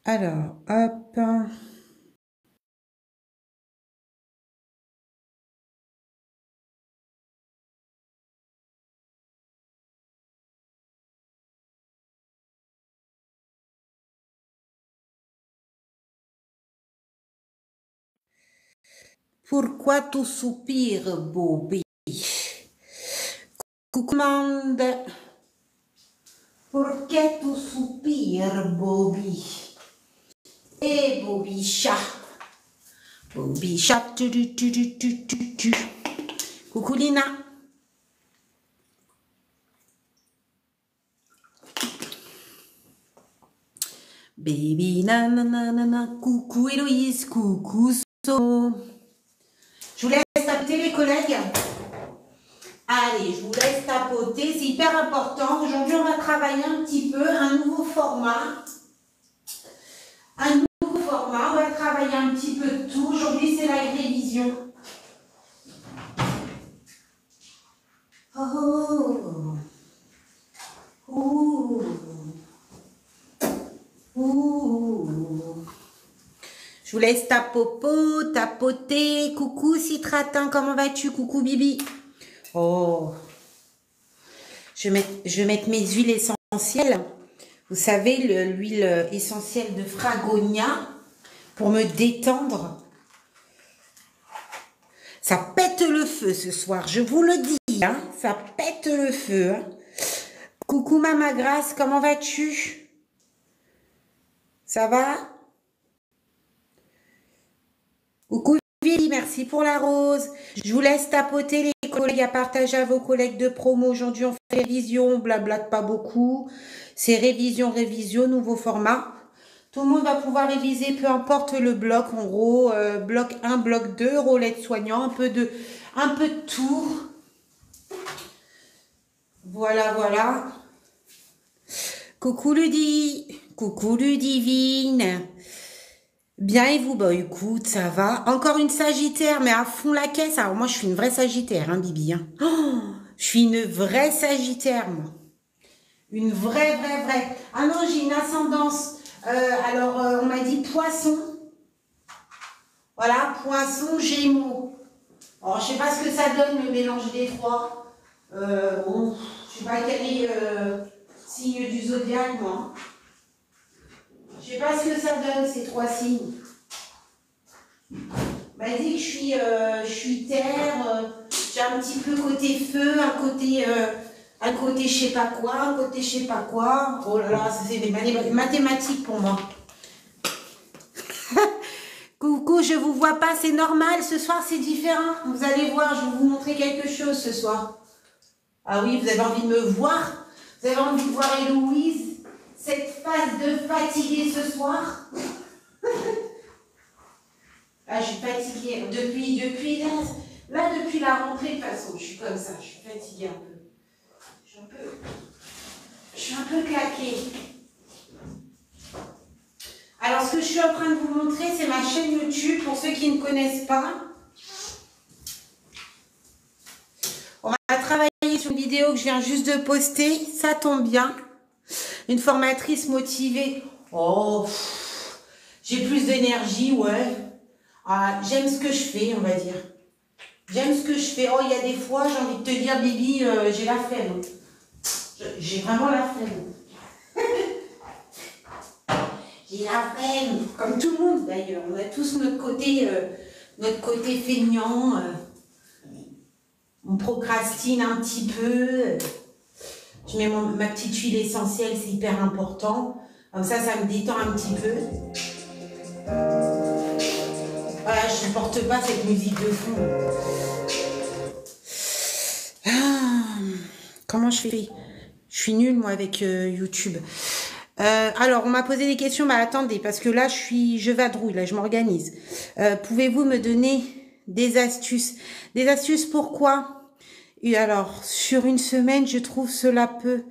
Alors, hop. Pourquoi tu soupires, Bobby? Commande. Pourquoi tu soupires, Bobby? Eh, Bobby chat. Bobby chat. Coucou Lina. Baby nanana. Coucou Héloïse. Coucou So. Je vous laisse tapoter les collègues. Allez, je vous laisse tapoter. C'est hyper important. Aujourd'hui, on va travailler un petit peu un nouveau format. On va travailler un petit peu de tout. Aujourd'hui, c'est la révision. Oh. Ouh. Ouh. Je vous laisse tapoter. Coucou Citratin, comment vas-tu? Coucou Bibi. Oh. Je vais mettre mes huiles essentielles. Vous savez, l'huile essentielle de Fragonia pour me détendre. Ça pète le feu ce soir, je vous le dis. Hein, ça pète le feu. Hein. Coucou Mama Grace, comment vas-tu? Ça va? Coucou Vili, merci pour la rose. Je vous laisse tapoter les collègues à partager à vos collègues de promo. Aujourd'hui, on fait révision, on blablate pas beaucoup. C'est révision, nouveau format. Tout le monde va pouvoir réviser, peu importe le bloc. En gros, bloc 1, bloc 2, relais de soignant, un peu de tout. Voilà. Coucou Ludie, coucou Ludivine. Bien et vous? Bah écoute, ça va. Encore une Sagittaire, mais à fond la caisse. Alors moi, je suis une vraie Sagittaire, hein, Bibi. Hein. Oh, je suis une vraie Sagittaire, moi. Une vraie. Ah non, j'ai une ascendance. On m'a dit Poisson. Voilà, Poisson, Gémeaux. Alors, je sais pas ce que ça donne, le mélange des trois. Bon, je sais pas quel est signe du zodiaque, moi. Je sais pas ce que ça donne, ces trois signes. On m'a dit que je suis terre, j'ai un petit peu côté feu, un côté je sais pas quoi, un côté je sais pas quoi. Oh là là, ça c'est des mathématiques pour moi. Coucou, je vous vois pas, c'est normal, ce soir c'est différent. Vous allez voir, je vais vous montrer quelque chose ce soir. Ah oui, vous avez envie de me voir? Vous avez envie de voir Héloïse? Cette phase de fatiguée ce soir? Ah, je suis fatiguée. Depuis la rentrée, de toute façon, je suis comme ça. Je suis fatiguée un peu. Je suis un peu claquée. Alors, ce que je suis en train de vous montrer, c'est ma chaîne YouTube. Pour ceux qui ne connaissent pas, on va travailler sur une vidéo que je viens juste de poster. Ça tombe bien. Une formatrice motivée. Oh, j'ai plus d'énergie, ouais. Ah, j'aime ce que je fais, on va dire. J'aime ce que je fais. Oh, il y a des fois, j'ai envie de te dire, Bibi, j'ai la flemme. J'ai vraiment la flemme. J'ai la flemme. Comme tout le monde, d'ailleurs. On a tous notre côté feignant. On procrastine un petit peu. Je mets ma petite huile essentielle, c'est hyper important. Comme ça me détend un petit peu. Voilà, je ne supporte pas cette musique de fond. Comment je fais? Je suis nulle, moi, avec YouTube. Alors, on m'a posé des questions. Bah, attendez, parce que là, je vadrouille, là, je m'organise. Pouvez-vous me donner des astuces? Des astuces pourquoi? Et alors, sur une semaine, je trouve cela peu.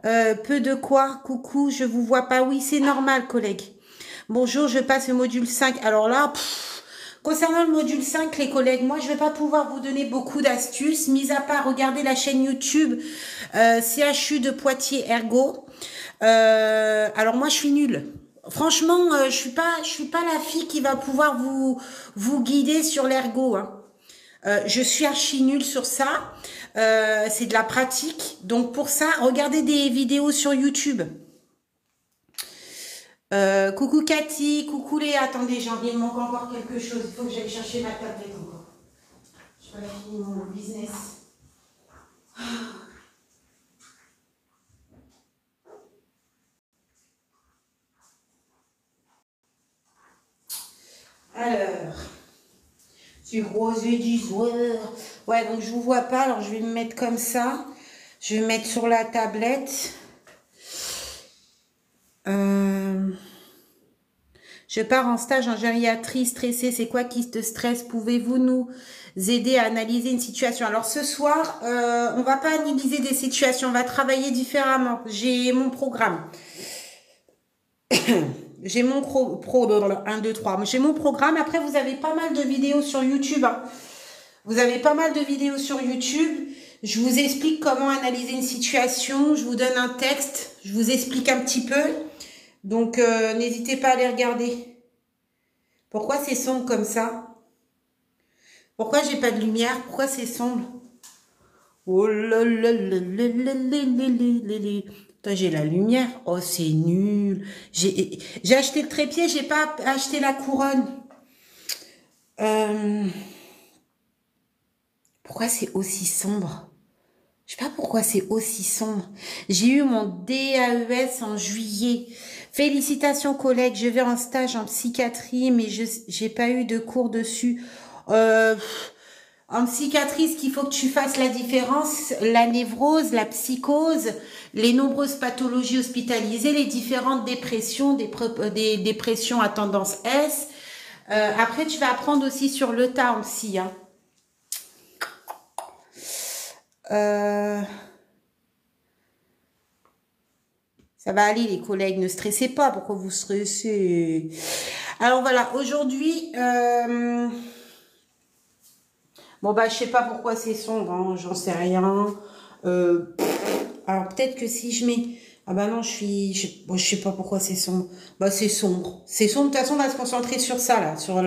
Peu de quoi? Coucou, je vous vois pas. Oui, c'est normal, collègue. Bonjour, je passe au module 5. Alors là, Concernant le module 5, les collègues, moi, je vais pas pouvoir vous donner beaucoup d'astuces, mis à part regarder la chaîne YouTube CHU de Poitiers Ergo. Alors moi, je suis nulle. Franchement, je suis pas la fille qui va pouvoir vous guider sur l'ergo, hein. Je suis archi nulle sur ça. C'est de la pratique. Donc pour ça, regardez des vidéos sur YouTube. Coucou Cathy, coucou Léa. Attendez, il me manque encore quelque chose. Il faut que j'aille chercher ma tablette encore. Je n'ai pas fini mon business. Alors, tu gros yeux du soir. Ouais, donc je vous vois pas. Alors je vais me mettre comme ça. Je vais me mettre sur la tablette. Je pars en stage en gériatrie, stressée. C'est quoi qui te stresse? Pouvez-vous nous aider à analyser une situation? Alors ce soir, on va pas analyser des situations, on va travailler différemment. J'ai mon programme. J'ai mon 1, 2, 3. J'ai mon programme. Après, vous avez pas mal de vidéos sur YouTube, hein. Vous avez pas mal de vidéos sur YouTube. Je vous explique comment analyser une situation. Je vous donne un texte. Je vous explique un petit peu. Donc, n'hésitez pas à les regarder. Pourquoi c'est sombre comme ça? Pourquoi j'ai pas de lumière? Pourquoi c'est sombre? Oh là là là là là là là là. J'ai la lumière. Oh, c'est nul. J'ai acheté le trépied, j'ai pas acheté la couronne. Pourquoi c'est aussi sombre? Je sais pas pourquoi c'est aussi sombre. J'ai eu mon DAES en juillet. Félicitations collègues, je vais en stage en psychiatrie, mais j'ai pas eu de cours dessus. En psychiatrie, ce qu'il faut que tu fasses la différence, la névrose, la psychose, les nombreuses pathologies hospitalisées, les différentes dépressions, des dépressions à tendance S. Après, tu vas apprendre aussi sur le tas en psy, hein. Ça va aller les collègues, ne stressez pas, pourquoi vous stressez? Alors voilà, aujourd'hui, bon bah je sais pas pourquoi c'est sombre, hein, j'en sais rien. Alors peut-être que si je mets, ah bah non je sais pas pourquoi c'est sombre. Bah c'est sombre, c'est sombre. De toute façon on va se concentrer sur ça là, sur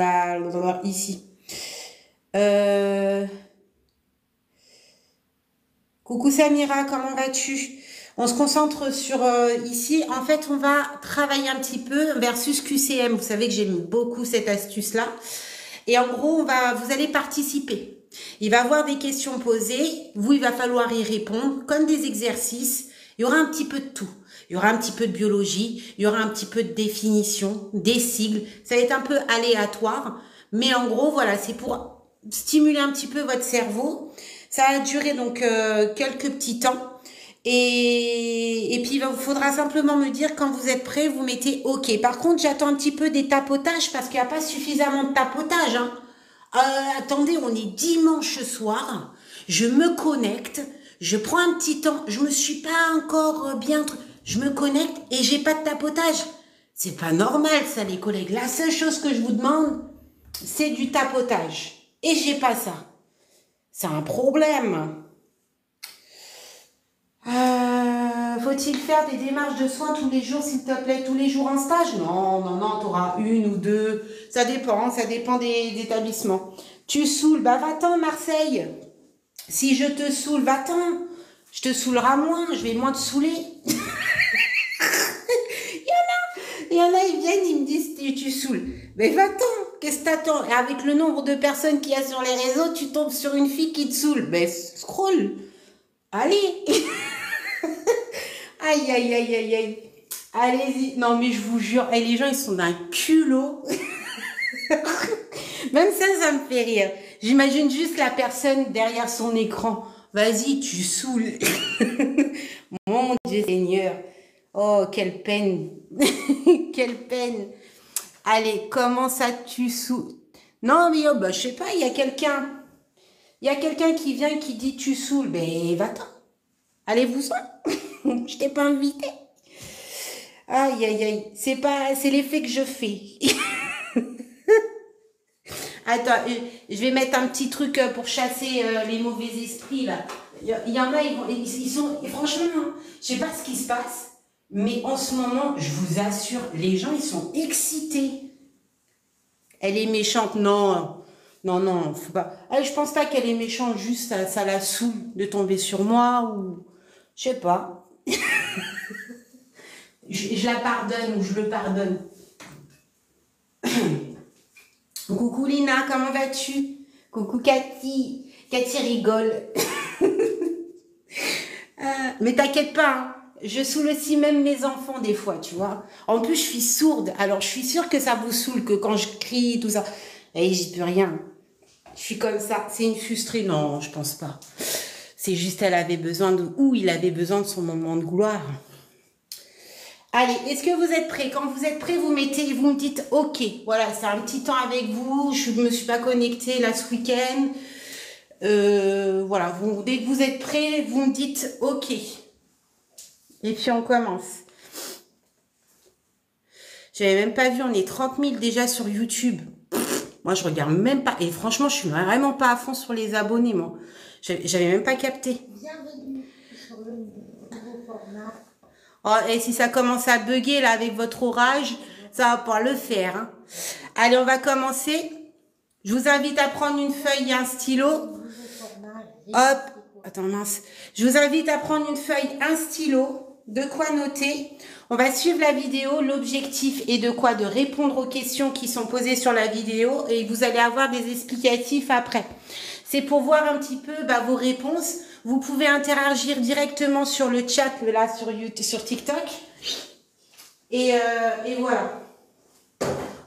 ici. Coucou Samira, comment vas-tu? On se concentre sur ici. En fait, on va travailler un petit peu versus QCM. Vous savez que j'aime beaucoup cette astuce-là. Et en gros, vous allez participer. Il va y avoir des questions posées. Vous, il va falloir y répondre comme des exercices. Il y aura un petit peu de tout. Il y aura un petit peu de biologie. Il y aura un petit peu de définition, des sigles. Ça va être un peu aléatoire. Mais en gros, voilà, c'est pour stimuler un petit peu votre cerveau. Ça va durer donc quelques petits temps. Et puis, il vous faudra simplement me dire quand vous êtes prêt, vous mettez OK. Par contre, j'attends un petit peu des tapotages parce qu'il n'y a pas suffisamment de tapotage, hein. Attendez, on est dimanche soir. Je me connecte. Je prends un petit temps. Je me suis pas encore bien... Je me connecte et j'ai pas de tapotage. C'est pas normal, ça, les collègues. La seule chose que je vous demande, c'est du tapotage. Et j'ai pas ça. C'est un problème. Faut-il faire des démarches de soins tous les jours, s'il te plaît, tous les jours en stage? Non, non, non, tu auras une ou deux. Ça dépend des établissements. Tu saoules, bah va-t'en Marseille. Si je te saoule, va-t'en. Je te saoulerai moins, je vais moins te saouler. Il y en a, ils viennent, ils me disent, tu saoules. Mais va-t'en, qu'est-ce que t'attends? Et avec le nombre de personnes qu'il y a sur les réseaux, tu tombes sur une fille qui te saoule. Mais scroll. Allez. Aïe, aïe, aïe, aïe, aïe. Allez-y. Non, mais je vous jure, et les gens, ils sont d'un culot. Même ça me fait rire. J'imagine juste la personne derrière son écran. Vas-y, tu saoules. Mon Dieu Seigneur. Oh, quelle peine. Quelle peine. Allez, comment ça tu saoules? Non, mais oh, bah, je sais pas, il y a quelqu'un. Il y a quelqu'un qui vient qui dit tu saoules. Ben, va-t'en. Allez-vous-en. Je t'ai pas invité. Aïe, aïe, aïe. C'est l'effet que je fais. Attends, je vais mettre un petit truc pour chasser les mauvais esprits, là. Il y en a, ils sont... Et franchement, hein, je sais pas ce qui se passe, mais en ce moment, je vous assure, les gens, ils sont excités. Elle est méchante, non. Non, non, faut pas. Je pense pas qu'elle est méchante, juste ça la saoule de tomber sur moi ou... Je sais pas. je la pardonne ou je le pardonne. Coucou Lina, comment vas-tu? Coucou Cathy. Cathy rigole. Mais t'inquiète pas, hein. Je saoule aussi même mes enfants des fois, tu vois. En plus, je suis sourde, alors je suis sûre que ça vous saoule, que quand je crie, tout ça. Et j'y peux rien. Je suis comme ça. C'est une frustrée? Non, je pense pas. C'est juste elle avait besoin de... Ou il avait besoin de son moment de gloire. Allez, est-ce que vous êtes prêts? Quand vous êtes prêts, vous me dites OK. Voilà, c'est un petit temps avec vous. Je ne me suis pas connectée là ce week-end. Voilà, dès que vous êtes prêts, vous me dites OK. Et puis on commence. J'avais même pas vu, on est 30 000 déjà sur YouTube. Moi, je regarde même pas. Et franchement, je suis vraiment pas à fond sur les abonnés, moi. J'avais même pas capté. Bienvenue sur le nouveau format. Oh, et si ça commence à bugger là avec votre orage, ça va pas le faire. Hein. Allez, on va commencer. Je vous invite à prendre une feuille et un stylo. Hop. Attends, mince. Je vous invite à prendre une feuille, un stylo, de quoi noter. On va suivre la vidéo. L'objectif est de quoi? De répondre aux questions qui sont posées sur la vidéo et vous allez avoir des explicatifs après. C'est pour voir un petit peu vos réponses. Vous pouvez interagir directement sur le chat là sur YouTube, sur TikTok. Et voilà.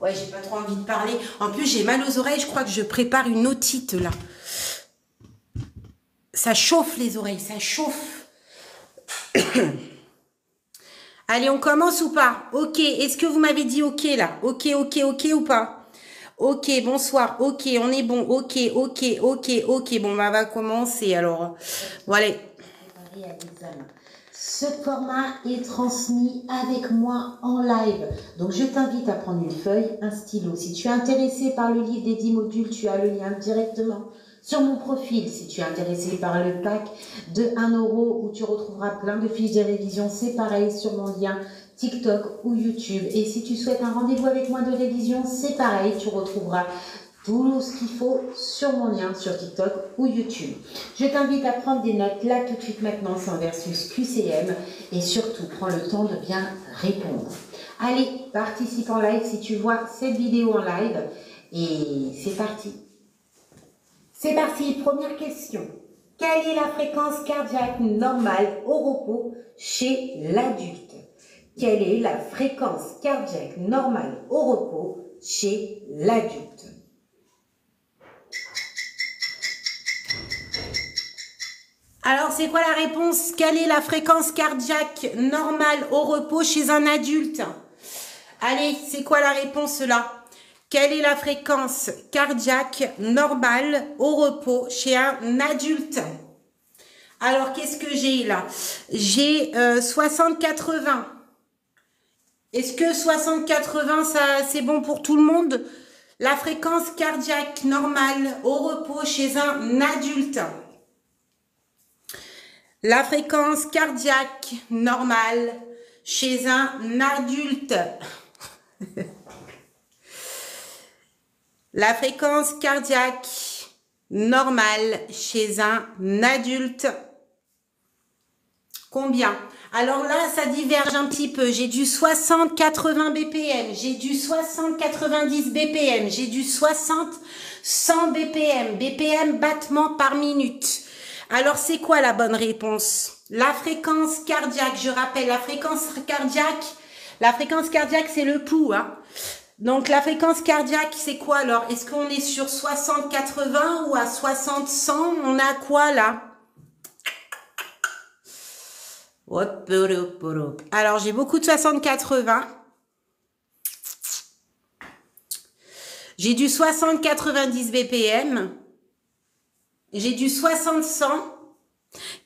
Ouais, j'ai pas trop envie de parler. En plus, j'ai mal aux oreilles. Je crois que je prépare une otite là. Ça chauffe les oreilles, ça chauffe. Allez, on commence ou pas? OK. Est-ce que vous m'avez dit OK là? OK, OK, OK ou pas? OK, bonsoir. OK, on est bon. OK, OK, OK, OK. Bon, on va commencer alors. Voilà. Ce format est transmis avec moi en live. Donc, je t'invite à prendre une feuille, un stylo. Si tu es intéressé par le livre des 10 modules, tu as le lien directement sur mon profil. Si tu es intéressé par le pack de 1 € où tu retrouveras plein de fiches de révision, c'est pareil sur mon lien TikTok ou YouTube. Et si tu souhaites un rendez-vous avec moi de révision, c'est pareil, tu retrouveras tout ce qu'il faut sur mon lien sur TikTok ou YouTube. Je t'invite à prendre des notes là tout de suite maintenant, c'est en versus QCM et surtout prends le temps de bien répondre. Allez, participe en live si tu vois cette vidéo en live et c'est parti. C'est parti, première question. Quelle est la fréquence cardiaque normale au repos chez l'adulte? Quelle est la fréquence cardiaque normale au repos chez l'adulte? Alors, c'est quoi la réponse? Quelle est la fréquence cardiaque normale au repos chez un adulte? Allez, c'est quoi la réponse là? Quelle est la fréquence cardiaque normale au repos chez un adulte? Alors, qu'est-ce que j'ai là? J'ai 60-80. Est-ce que 60-80, ça, c'est bon pour tout le monde? La fréquence cardiaque normale au repos chez un adulte. La fréquence cardiaque normale chez un adulte. La fréquence cardiaque normale chez un adulte. Combien? Alors là, ça diverge un petit peu. J'ai du 60-80 BPM, j'ai du 60-90 BPM, j'ai du 60-100 BPM. BPM, battements par minute. Alors, c'est quoi la bonne réponse? La fréquence cardiaque, je rappelle, la fréquence cardiaque, c'est le pouls, hein. Donc, la fréquence cardiaque, c'est quoi alors? Est-ce qu'on est sur 60-80 ou à 60-100? On a quoi là? Alors, j'ai beaucoup de 60-80. J'ai du 60-90 BPM. J'ai du 60-100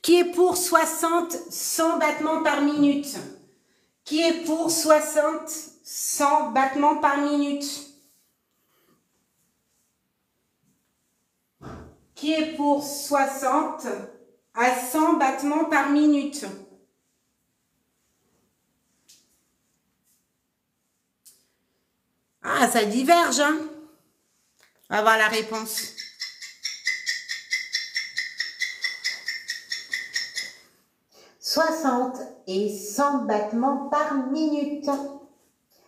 qui est pour 60-100 battements par minute. Qui est pour 60-100 battements par minute. qui est pour 60 à 100 battements par minute. Ah, ça diverge, hein? On va voir la réponse. « 60 et 100 battements par minute. »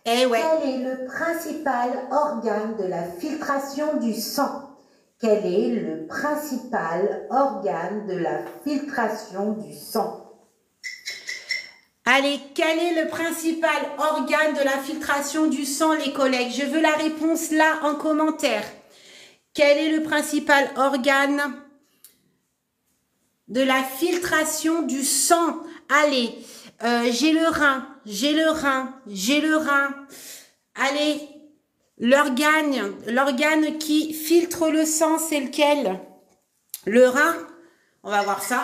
Eh ouais. Quel est le principal organe de la filtration du sang? Quel est le principal organe de la filtration du sang? Allez, quel est le principal organe de la filtration du sang, les collègues? Je veux la réponse là en commentaire. Quel est le principal organe de la filtration du sang? Allez, j'ai le rein, j'ai le rein, j'ai le rein. Allez, l'organe qui filtre le sang, c'est lequel? Le rein? On va voir ça.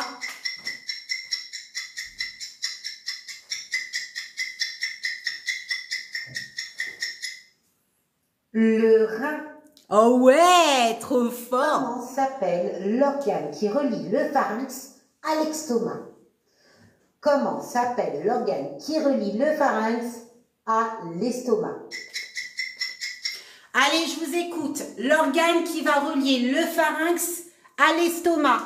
Le rein. Oh ouais, trop fort. Comment s'appelle l'organe qui relie le pharynx à l'estomac? Comment s'appelle l'organe qui relie le pharynx à l'estomac? Allez, je vous écoute. L'organe qui va relier le pharynx à l'estomac.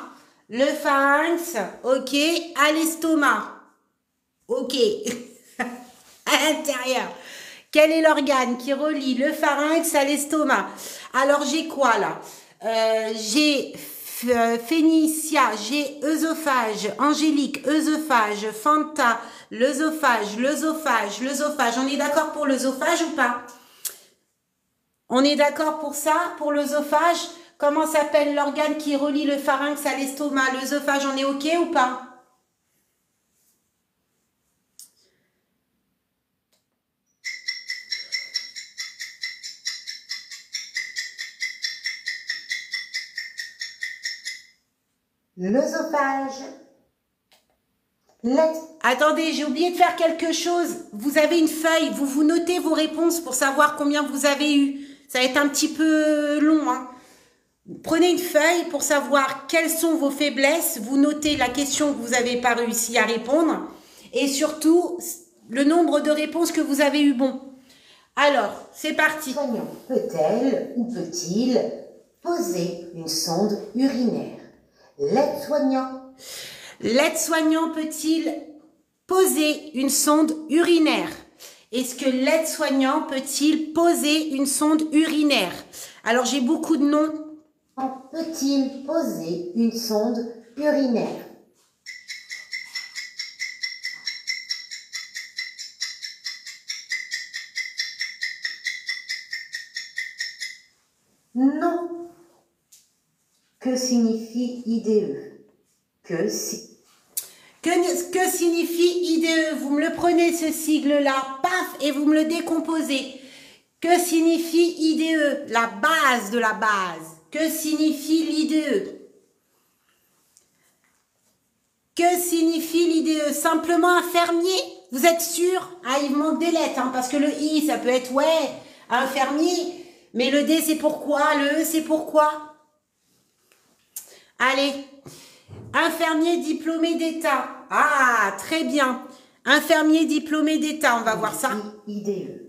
Le pharynx, ok, à l'estomac. Ok. À l'intérieur. Quel est l'organe qui relie le pharynx à l'estomac? Alors, j'ai quoi là? J'ai Phénicia, j'ai œsophage, Angélique, œsophage, Fanta, l'œsophage, l'œsophage, l'œsophage. On est d'accord pour l'œsophage ou pas? On est d'accord pour ça, pour l'œsophage? Comment s'appelle l'organe qui relie le pharynx à l'estomac? L'œsophage, on est ok ou pas? L'œsophage. Attendez, j'ai oublié de faire quelque chose. Vous avez une feuille, vous notez vos réponses pour savoir combien vous avez eu. Ça va être un petit peu long, hein. Prenez une feuille pour savoir quelles sont vos faiblesses. Vous notez la question que vous n'avez pas réussi à répondre. Et surtout, le nombre de réponses que vous avez eu bon. Alors, c'est parti. L'aide-soignant peut-elle ou peut-il poser une sonde urinaire? L'aide-soignant. L'aide-soignant peut-il poser une sonde urinaire? Est-ce que l'aide-soignant peut-il poser une sonde urinaire? Alors, j'ai beaucoup de noms. Peut-il poser une sonde urinaire? Non. Que signifie IDE? Que signifie IDE? Vous me le prenez ce sigle-là, paf, et vous me le décomposez. Que signifie IDE? La base de la base. Que signifie l'IDE? Que signifie l'IDE? Simplement infirmier? Vous êtes sûr? Ah, il manque des lettres, hein, parce que le I, ça peut être, ouais, infirmier. Mais le D, c'est pourquoi? Le E, c'est pourquoi? Allez. Infirmier diplômé d'État. Ah, très bien. Infirmier diplômé d'État, on va voir ça. IDE.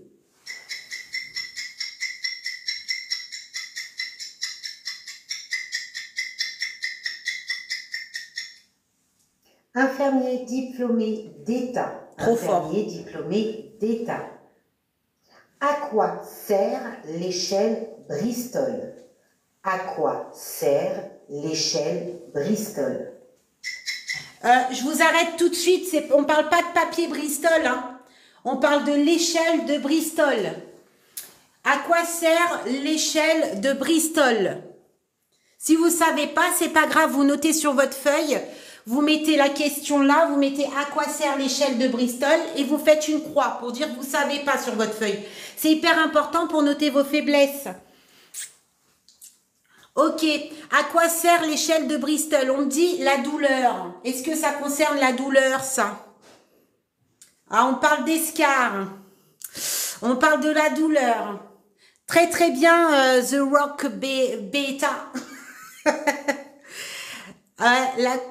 Infirmier diplômé d'État. Trop fort. Infirmier diplômé d'État. À quoi sert l'échelle Bristol? À quoi sert l'échelle Bristol? Je vous arrête tout de suite. On ne parle pas de papier Bristol. Hein. On parle de l'échelle de Bristol. À quoi sert l'échelle de Bristol? Si vous ne savez pas, c'est pas grave. Vous notez sur votre feuille. Vous mettez la question là. Vous mettez à quoi sert l'échelle de Bristol. Et vous faites une croix pour dire que vous ne savez pas sur votre feuille. C'est hyper important pour noter vos faiblesses. Ok, à quoi sert l'échelle de Bristol? On me dit la douleur. Est-ce que ça concerne la douleur, ça? Ah, on parle d'escar. On parle de la douleur. Très très bien, The Rock Beta. la-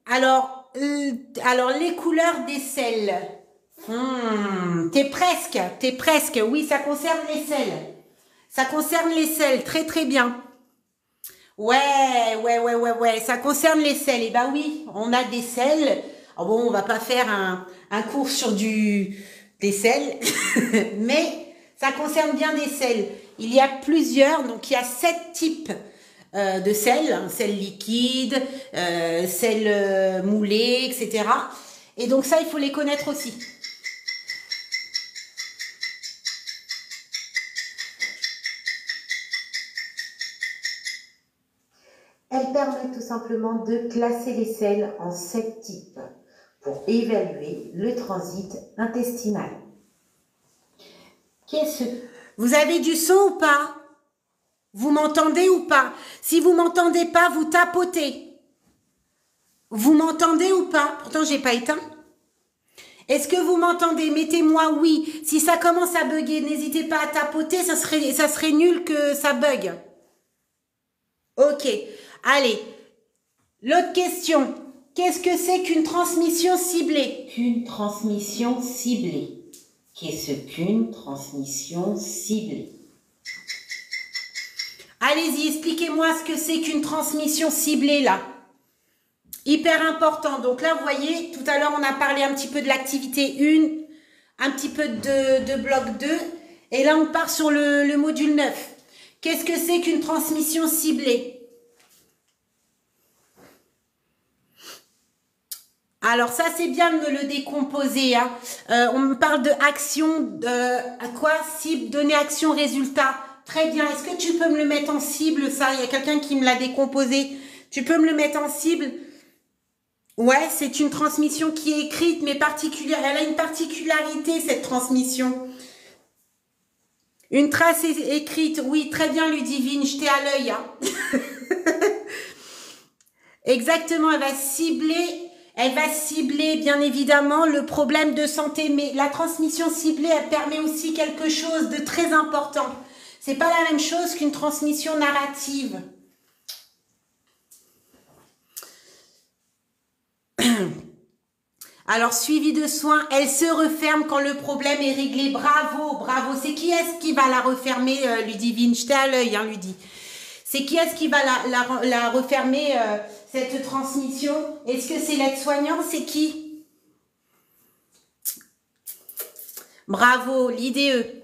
alors, les couleurs des sels. T'es presque. Oui, ça concerne les sels. Ça concerne les sels, très très bien. Ouais, ça concerne les sels. Et bah oui, on a des sels. Ah bon, on va pas faire un cours sur des sels, mais ça concerne bien des sels. Il y a plusieurs, donc il y a 7 types de sel, sel liquide, sel moulé, etc. Et donc ça, il faut les connaître aussi. Elle permet tout simplement de classer les sels en 7 types pour évaluer le transit intestinal. Qu'est-ce que... Vous avez du son ou pas? Vous m'entendez ou pas? Si vous m'entendez pas, vous tapotez. Vous m'entendez ou pas? Pourtant, j'ai pas éteint. Est-ce que vous m'entendez? Mettez-moi oui. Si ça commence à bugger, n'hésitez pas à tapoter, ça serait nul que ça bug. Ok. Allez. L'autre question. Qu'est-ce que c'est qu'une transmission ciblée? Qu'une transmission ciblée. Qu'est-ce qu'une transmission ciblée? Allez-y, expliquez-moi ce que c'est qu'une transmission ciblée, là. Hyper important. Donc là, vous voyez, tout à l'heure, on a parlé un petit peu de l'activité 1, un petit peu de bloc 2. Et là, on part sur le module 9. Qu'est-ce que c'est qu'une transmission ciblée? Alors ça, c'est bien de me le décomposer. Hein. On me parle de action, à quoi? Cible, donner action, résultat. Très bien. Est-ce que tu peux me le mettre en cible, ça? Il y a quelqu'un qui me l'a décomposé. Tu peux me le mettre en cible? Ouais, c'est une transmission qui est écrite, mais particulière. Elle a une particularité, cette transmission. Une trace écrite. Oui, très bien, Ludivine. J'étais à l'œil. Hein. Exactement, elle va cibler, bien évidemment, le problème de santé. Mais la transmission ciblée, elle permet aussi quelque chose de très important. C'est pas la même chose qu'une transmission narrative. Alors, suivi de soins, elle se referme quand le problème est réglé. Bravo, bravo. C'est qui est-ce qui va la refermer, Ludivine? J'étais à l'œil, hein, Ludi. C'est qui est-ce qui va la refermer, cette transmission? Est-ce que c'est l'aide-soignant? C'est qui? Bravo, l'IDE.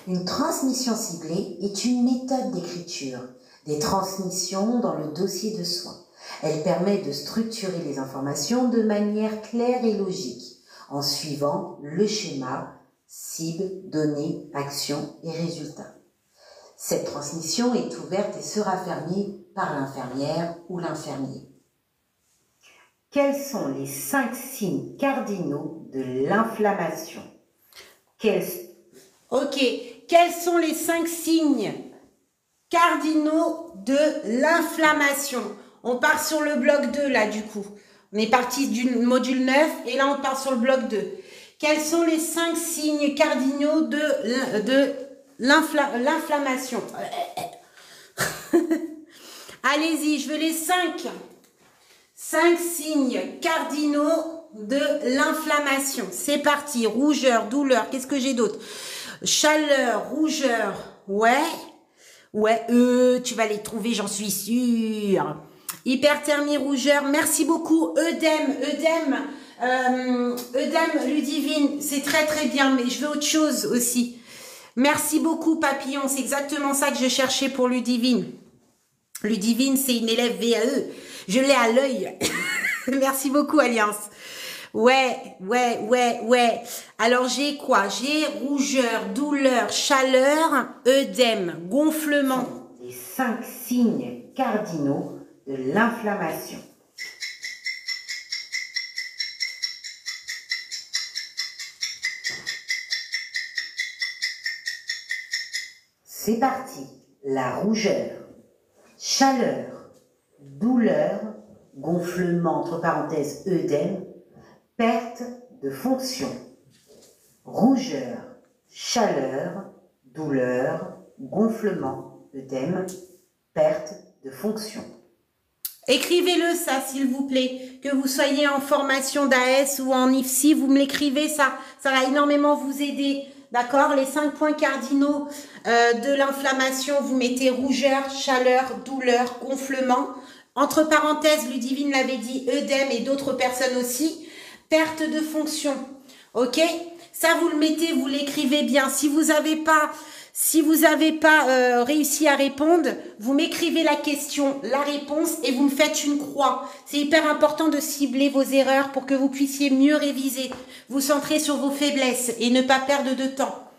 Une transmission ciblée est une méthode d'écriture des transmissions dans le dossier de soins. Elle permet de structurer les informations de manière claire et logique en suivant le schéma cible, données, action et résultats. Cette transmission est ouverte et sera fermée par l'infirmière ou l'infirmier. Quels sont les 5 signes cardinaux de l'inflammation? Ok. Quels sont les 5 signes cardinaux de l'inflammation? On part sur le bloc 2 là du coup. On est parti du module 9 et là on part sur le bloc 2. Quels sont les 5 signes cardinaux de l'inflammation? Allez-y, je veux les 5 signes cardinaux de l'inflammation. C'est parti. Rougeur, douleur, qu'est-ce que j'ai d'autre? Chaleur, rougeur, ouais, tu vas les trouver, j'en suis sûre. Hyperthermie, rougeur, merci beaucoup. œdème, Ludivine, c'est très très bien, mais je veux autre chose aussi. Merci beaucoup, Papillon, c'est exactement ça que je cherchais pour Ludivine. Ludivine, c'est une élève VAE, je l'ai à l'œil. Merci beaucoup, Alliance. Ouais. Alors, j'ai quoi? J'ai rougeur, douleur, chaleur, œdème, gonflement. Les 5 signes cardinaux de l'inflammation. C'est parti. La rougeur, chaleur, douleur, gonflement, entre parenthèses, œdème, perte de fonction. Rougeur, chaleur, douleur, gonflement, œdème, perte de fonction. Écrivez-le ça, s'il vous plaît. Que vous soyez en formation d'AS ou en IFSI, vous me l'écrivez ça. Ça va énormément vous aider. D'accord? Les 5 points cardinaux de l'inflammation, vous mettez rougeur, chaleur, douleur, gonflement. Entre parenthèses, Ludivine l'avait dit, œdème et d'autres personnes aussi. Perte de fonction. Ok? Ça, vous le mettez, vous l'écrivez bien. Si vous n'avez pas réussi à répondre, vous m'écrivez la question, la réponse et vous me faites une croix. C'est hyper important de cibler vos erreurs pour que vous puissiez mieux réviser. Vous centrer sur vos faiblesses et ne pas perdre de temps.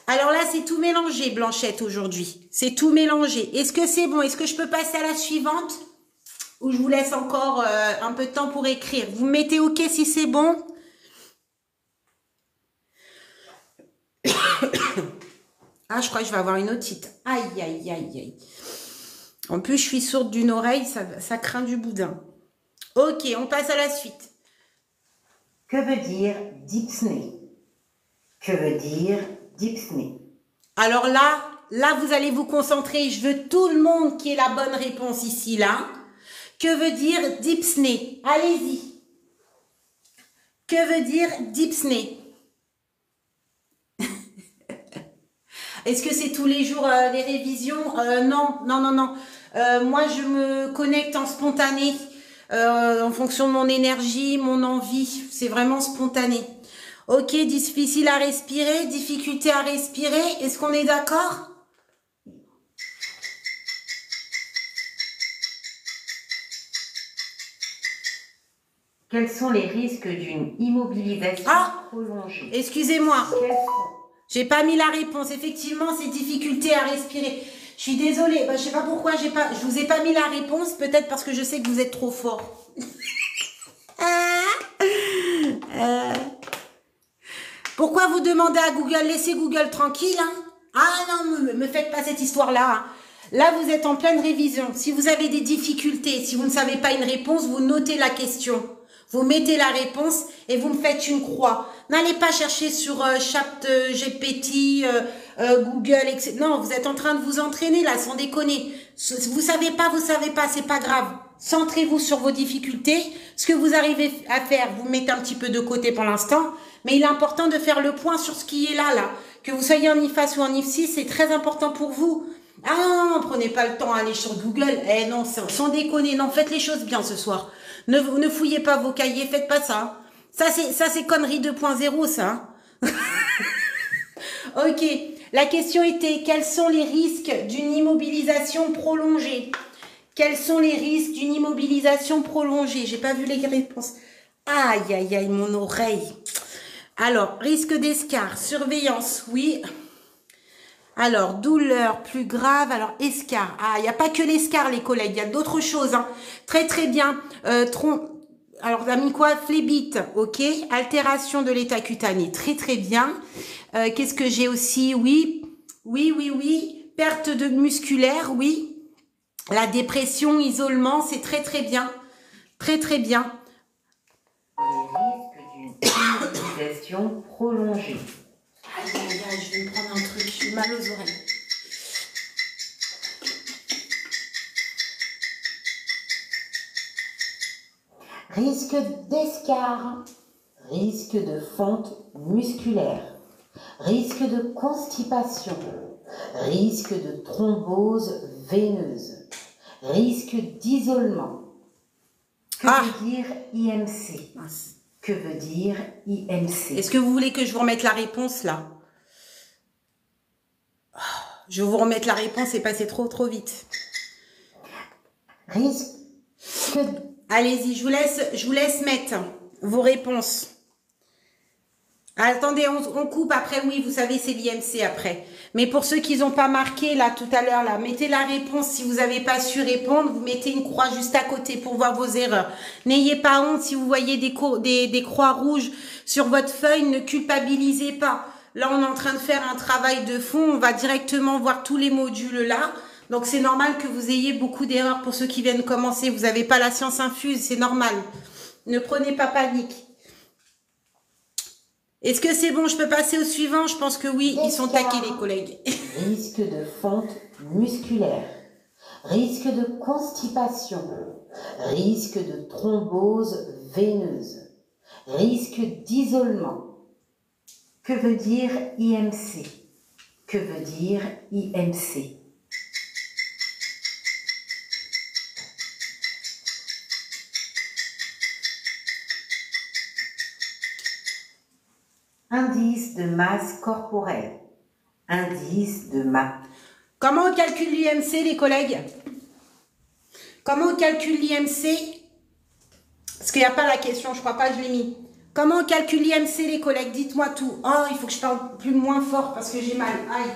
Alors là, c'est tout mélangé, Blanchette, aujourd'hui. C'est tout mélangé. Est-ce que c'est bon? Est-ce que je peux passer à la suivante? Ou je vous laisse encore un peu de temps pour écrire? Vous mettez OK si c'est bon? Ah, je crois que je vais avoir une otite. Aïe, aïe, aïe, aïe. En plus, je suis sourde d'une oreille, ça craint du boudin. Ok, on passe à la suite. Que veut dire dyspnée? Que veut dire dyspnée? Alors là, vous allez vous concentrer. Je veux tout le monde qui ait la bonne réponse ici, là. Que veut dire dyspnée? Allez-y. Que veut dire dyspnée? Est-ce que c'est tous les jours les révisions? Non, non, non, non. Moi, je me connecte en spontané, en fonction de mon énergie, mon envie. C'est vraiment spontané. Ok, difficile à respirer, difficulté à respirer. Est-ce qu'on est d'accord? Quels sont les risques d'une immobilisation prolongée? Excusez-moi. J'ai pas mis la réponse. Effectivement, c'est difficulté à respirer. Je suis désolée. Je sais pas pourquoi je vous ai pas mis la réponse. Peut-être parce que je sais que vous êtes trop fort. Pourquoi vous demandez à Google? Laissez Google tranquille. Hein? Ah non, me faites pas cette histoire-là. Hein. Là, vous êtes en pleine révision. Si vous avez des difficultés, si vous ne savez pas une réponse, vous notez la question. Vous mettez la réponse et vous me faites une croix. N'allez pas chercher sur ChatGPT, Google, etc. Non, vous êtes en train de vous entraîner là, sans déconner. Vous savez pas, c'est pas grave. Centrez-vous sur vos difficultés. Ce que vous arrivez à faire, vous mettez un petit peu de côté pour l'instant. Mais il est important de faire le point sur ce qui est là. Que vous soyez en IFAS ou en IFSI, c'est très important pour vous. Ah non, prenez pas le temps à aller sur Google. Eh non, sans déconner. Non, faites les choses bien ce soir. Ne fouillez pas vos cahiers, faites pas ça. Ça c'est connerie 2.0, ça. Ok. La question était, quels sont les risques d'une immobilisation prolongée? Quels sont les risques d'une immobilisation prolongée? J'ai pas vu les réponses. Aïe, aïe, aïe, mon oreille. Alors, risque d'escar, surveillance, oui. Alors, douleur plus grave, alors escar. Ah, il n'y a pas que l'escar, les collègues, il y a d'autres choses. Hein. Très, très bien. Alors, on a mis quoi? Phlébite, ok. Altération de l'état cutané, très, très bien. Qu'est-ce que j'ai aussi? Oui. Perte de musculaire, oui. La dépression, isolement, c'est très, très bien. Très, très bien. Les risques d'une immobilisation prolongée. Aïe, aïe, aïe, je vais me prendre un truc, j'ai mal aux oreilles. Risque d'escar, risque de fonte musculaire, risque de constipation, risque de thrombose veineuse, risque d'isolement. Que veut dire IMC? Que veut dire IMC? Est-ce que vous voulez que je vous remette la réponse là? Je vais vous remettre la réponse, c'est passé trop vite. Risque. Allez-y, je vous laisse mettre vos réponses. Attendez, on coupe après, oui, vous savez, c'est l'IMC après. Mais pour ceux qui n'ont pas marqué là tout à l'heure, là, mettez la réponse. Si vous n'avez pas su répondre, vous mettez une croix juste à côté pour voir vos erreurs. N'ayez pas honte si vous voyez des croix rouges sur votre feuille, ne culpabilisez pas. Là, on est en train de faire un travail de fond, on va directement voir tous les modules là. Donc, c'est normal que vous ayez beaucoup d'erreurs pour ceux qui viennent commencer. Vous n'avez pas la science infuse, c'est normal. Ne prenez pas panique. Est-ce que c'est bon? Je peux passer au suivant? Je pense que oui, ils sont taqués les collègues. Risque de fonte musculaire. Risque de constipation. Risque de thrombose veineuse. Risque d'isolement. Que veut dire IMC? Que veut dire IMC? Indice de masse corporelle. Indice de masse. Comment on calcule l'IMC, les collègues? Comment on calcule l'IMC? Parce qu'il n'y a pas la question, je crois pas que je l'ai mis. Comment on calcule l'IMC, les collègues? Dites-moi tout. Oh, il faut que je parle moins fort parce que j'ai mal. Aïe.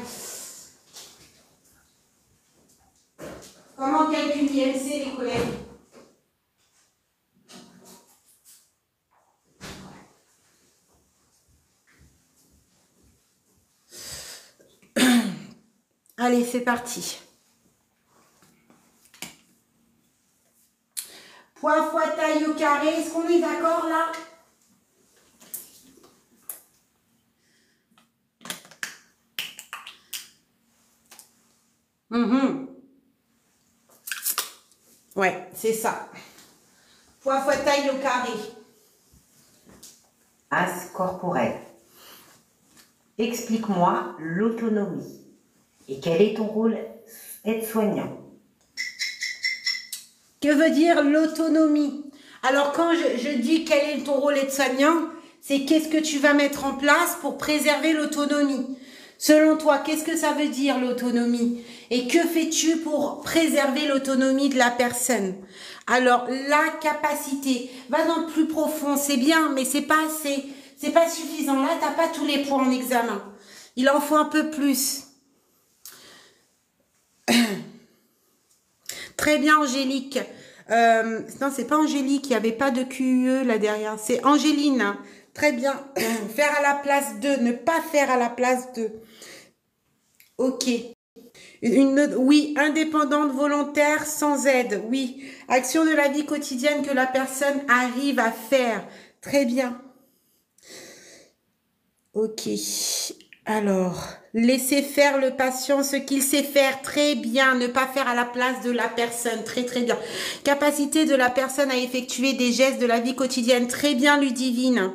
Comment on calcule l'IMC, les collègues? Allez, c'est parti. Poids fois taille au carré, est-ce qu'on est d'accord là? Ouais, c'est ça. Poids fois taille au carré. Masse corporelle. Explique-moi l'autonomie. Et quel est ton rôle aide-soignant? Que veut dire l'autonomie? Alors quand je dis quel est ton rôle aide-soignant, c'est qu'est-ce que tu vas mettre en place pour préserver l'autonomie. Selon toi, qu'est-ce que ça veut dire l'autonomie? Et que fais-tu pour préserver l'autonomie de la personne? Alors la capacité, va dans le plus profond, c'est bien, mais c'est pas assez, c'est pas suffisant. Là, t'as pas tous les points en examen. Il en faut un peu plus. Très bien, Angélique. Non, c'est pas Angélique, il n'y avait pas de QE là derrière. C'est Angéline. Très bien. Faire à la place de, ne pas faire à la place de. Ok. Oui, indépendante, volontaire, sans aide. Oui. Action de la vie quotidienne que la personne arrive à faire. Très bien. Ok. Alors, laissez faire le patient ce qu'il sait faire, très bien, ne pas faire à la place de la personne, très très bien. Capacité de la personne à effectuer des gestes de la vie quotidienne, très bien Ludivine.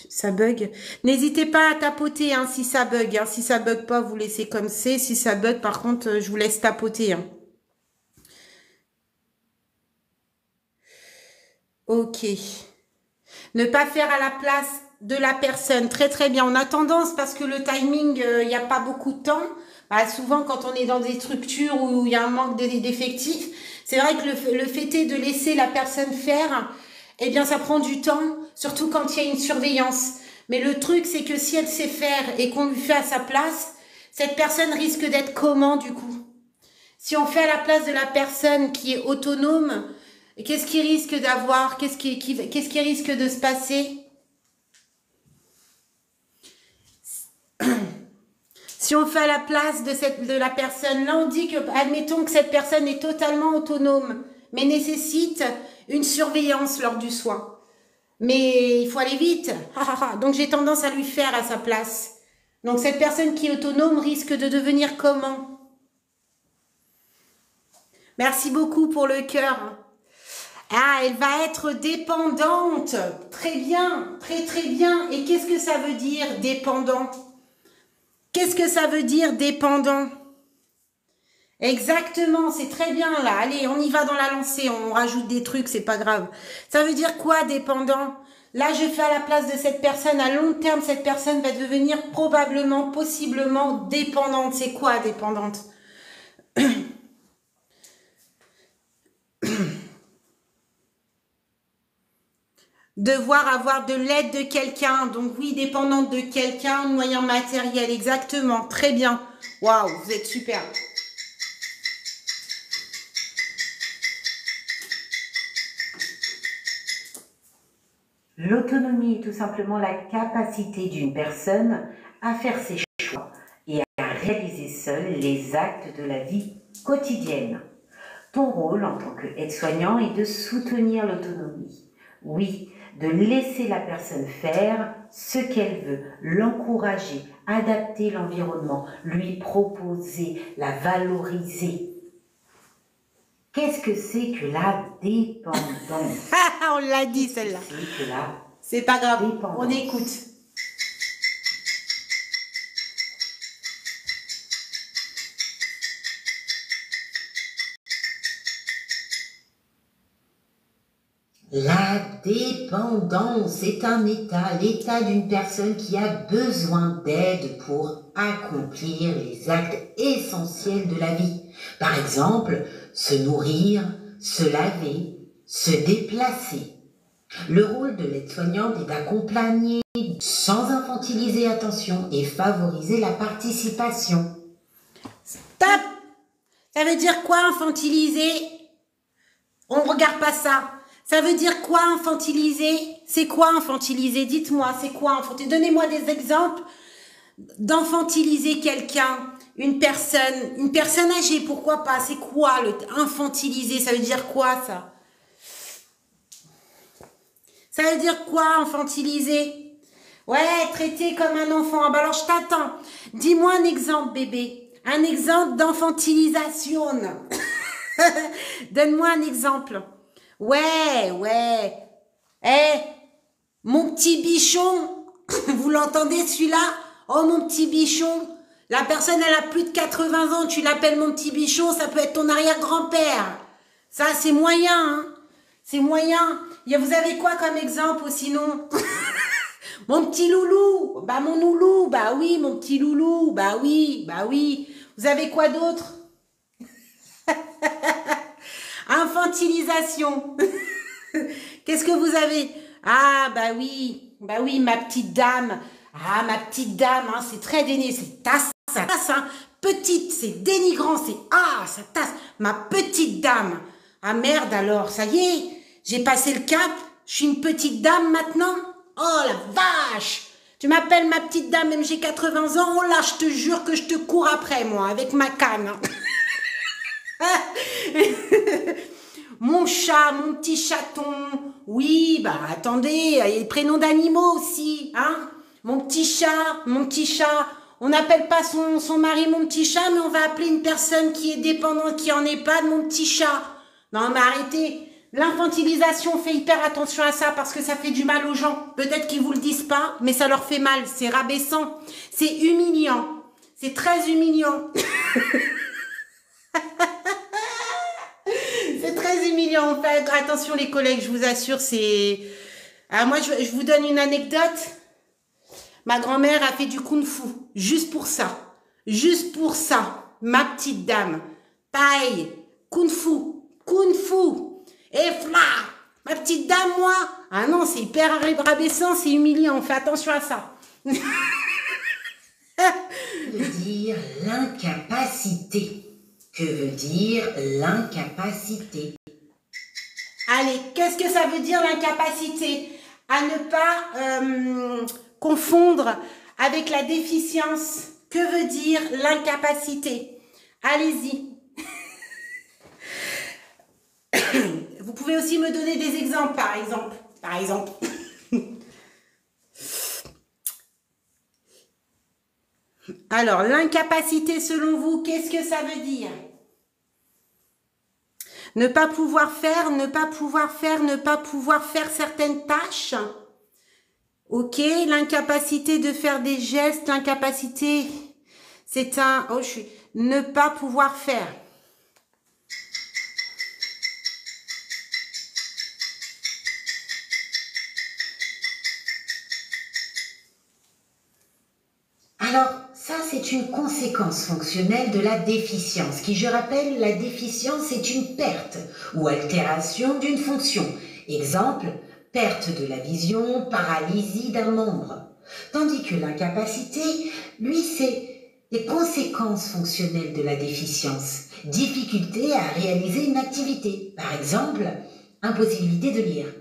Ça bug. N'hésitez pas à tapoter hein, si ça bug. Hein. Si ça bug pas, vous laissez comme c'est. Si ça bug, par contre, je vous laisse tapoter. Hein. Ok. Ne pas faire à la place de la personne. Très, très bien. On a tendance, parce que le timing, il n'y a pas beaucoup de temps. Bah, souvent, quand on est dans des structures où il y a un manque d'effectifs, c'est vrai que le fait est de laisser la personne faire, eh bien, ça prend du temps, surtout quand il y a une surveillance. Mais le truc, c'est que si elle sait faire et qu'on lui fait à sa place, cette personne risque d'être comment, du coup? Si on fait à la place de la personne qui est autonome, qu'est-ce qui risque d'avoir? Qu'est-ce qui risque de se passer? Si on fait à la place de la personne, là on dit que, admettons que cette personne est totalement autonome, mais nécessite une surveillance lors du soin. Mais il faut aller vite. Donc j'ai tendance à lui faire à sa place. Donc cette personne qui est autonome risque de devenir comment? Merci beaucoup pour le cœur. Ah, elle va être dépendante. Très bien, très très bien. Et qu'est-ce que ça veut dire dépendant? Qu'est-ce que ça veut dire dépendant? Exactement, c'est très bien là. Allez, on y va dans la lancée, on rajoute des trucs, c'est pas grave. Ça veut dire quoi dépendant? Là, je fais à la place de cette personne. À long terme, cette personne va devenir probablement, possiblement dépendante. C'est quoi dépendante? Devoir avoir de l'aide de quelqu'un. Donc oui, dépendante de quelqu'un, moyen matériel, exactement. Très bien. Waouh, vous êtes super. L'autonomie est tout simplement la capacité d'une personne à faire ses choix et à réaliser seule les actes de la vie quotidienne. Ton rôle en tant qu'aide-soignant est de soutenir l'autonomie. Oui, de laisser la personne faire ce qu'elle veut, l'encourager, adapter l'environnement, lui proposer, la valoriser. Qu'est-ce que c'est que la dépendance? On l'a dit celle-là. C'est que la C'est pas grave, dépendance. on écoute. La dépendance est un état, l'état d'une personne qui a besoin d'aide pour accomplir les actes essentiels de la vie. Par exemple, se nourrir, se laver, se déplacer. Le rôle de l'aide-soignante est d'accompagner sans infantiliser, attention, et favoriser la participation. Stop! Ça veut dire quoi infantiliser? On regarde pas ça. Ça veut dire quoi infantiliser? C'est quoi infantiliser? Dites-moi, c'est quoi infantiliser? Donnez-moi des exemples d'enfantiliser quelqu'un, une personne âgée, pourquoi pas? C'est quoi le infantiliser? Ça veut dire quoi ça? Ça veut dire quoi infantiliser? Ouais, traiter comme un enfant. Ah bah alors je t'attends. Dis-moi un exemple, bébé. Un exemple d'enfantilisation. Donne-moi un exemple. Ouais. Eh, mon petit bichon, vous l'entendez celui-là? Oh mon petit bichon, la personne elle a plus de 80 ans, tu l'appelles mon petit bichon, ça peut être ton arrière-grand-père. Ça c'est moyen, hein? C'est moyen. Vous avez quoi comme exemple sinon? Mon petit loulou, bah mon loulou, bah oui, mon petit loulou, bah oui. Vous avez quoi d'autre? Infantilisation. Qu'est-ce que vous avez? Ah, bah oui, ma petite dame. Ah, ma petite dame, hein, c'est très dénigrant, c'est ça tasse, hein. Petite, c'est dénigrant, ça tasse. Ma petite dame. Ah merde alors, ça y est, j'ai passé le cap, je suis une petite dame maintenant. Oh la vache! Tu m'appelles ma petite dame, même j'ai 80 ans, oh là, je te jure que je te cours après, moi, avec ma canne. Mon chat, mon petit chaton. Oui, bah attendez, il y a les prénoms d'animaux aussi, hein. Mon petit chat. On n'appelle pas son mari mon petit chat, mais on va appeler une personne qui est dépendante, qui en est pas de mon petit chat. Non mais arrêtez. L'infantilisation, fait hyper attention à ça parce que ça fait du mal aux gens. Peut-être qu'ils vous le disent pas, mais ça leur fait mal. C'est rabaissant. C'est humiliant. C'est très humiliant. C'est très humiliant. Faites attention les collègues, je vous assure, c'est... Ah, moi, je vous donne une anecdote. Ma grand-mère a fait du kung-fu. Juste pour ça. Juste pour ça. Ma petite dame. Pareil. Kung-fu. Et fla, ma petite dame, moi. Ah non, c'est hyper rabaissant, c'est humiliant. Fais attention à ça. veut dire l'incapacité? Que veut dire l'incapacité? Allez, qu'est-ce que ça veut dire l'incapacité? À ne pas confondre avec la déficience. Que veut dire l'incapacité? Allez-y. Vous pouvez aussi me donner des exemples, par exemple. Alors, l'incapacité, selon vous, qu'est-ce que ça veut dire? Ne pas pouvoir faire certaines tâches. Ok, l'incapacité de faire des gestes, l'incapacité, c'est un... Oh, ne pas pouvoir faire. Alors, ça, c'est une conséquence fonctionnelle de la déficience, qui, je rappelle, la déficience est une perte ou altération d'une fonction. Exemple, perte de la vision, paralysie d'un membre. Tandis que l'incapacité, lui, c'est les conséquences fonctionnelles de la déficience. Difficulté à réaliser une activité. Par exemple, impossibilité de lire,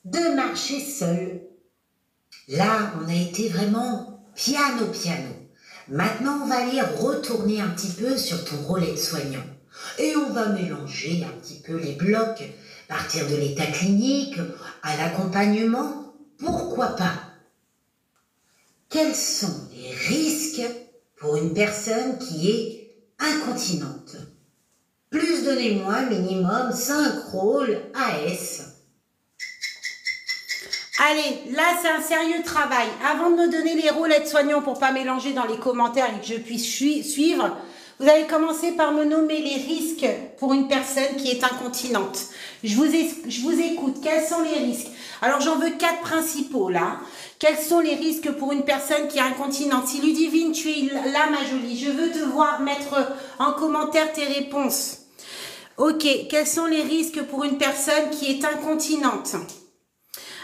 de marcher seul. Là, on a été vraiment piano. Maintenant, on va aller retourner un petit peu sur ton rôle aide-soignant. Et on va mélanger un petit peu les blocs, partir de l'état clinique à l'accompagnement. Pourquoi pas? Quels sont les risques pour une personne qui est incontinente? Plus donnez-moi minimum 5 rôles AS. Allez, là, c'est un sérieux travail. Avant de me donner les rôles aides-soignants pour pas mélanger dans les commentaires et que je puisse suivre, vous allez commencer par me nommer les risques pour une personne qui est incontinente. Je vous écoute. Quels sont les risques? Alors, j'en veux 4 principaux, là. Quels sont les risques pour une personne qui est incontinente? Si Ludivine, tu es là, ma jolie, je veux te voir mettre en commentaire tes réponses. Ok, quels sont les risques pour une personne qui est incontinente?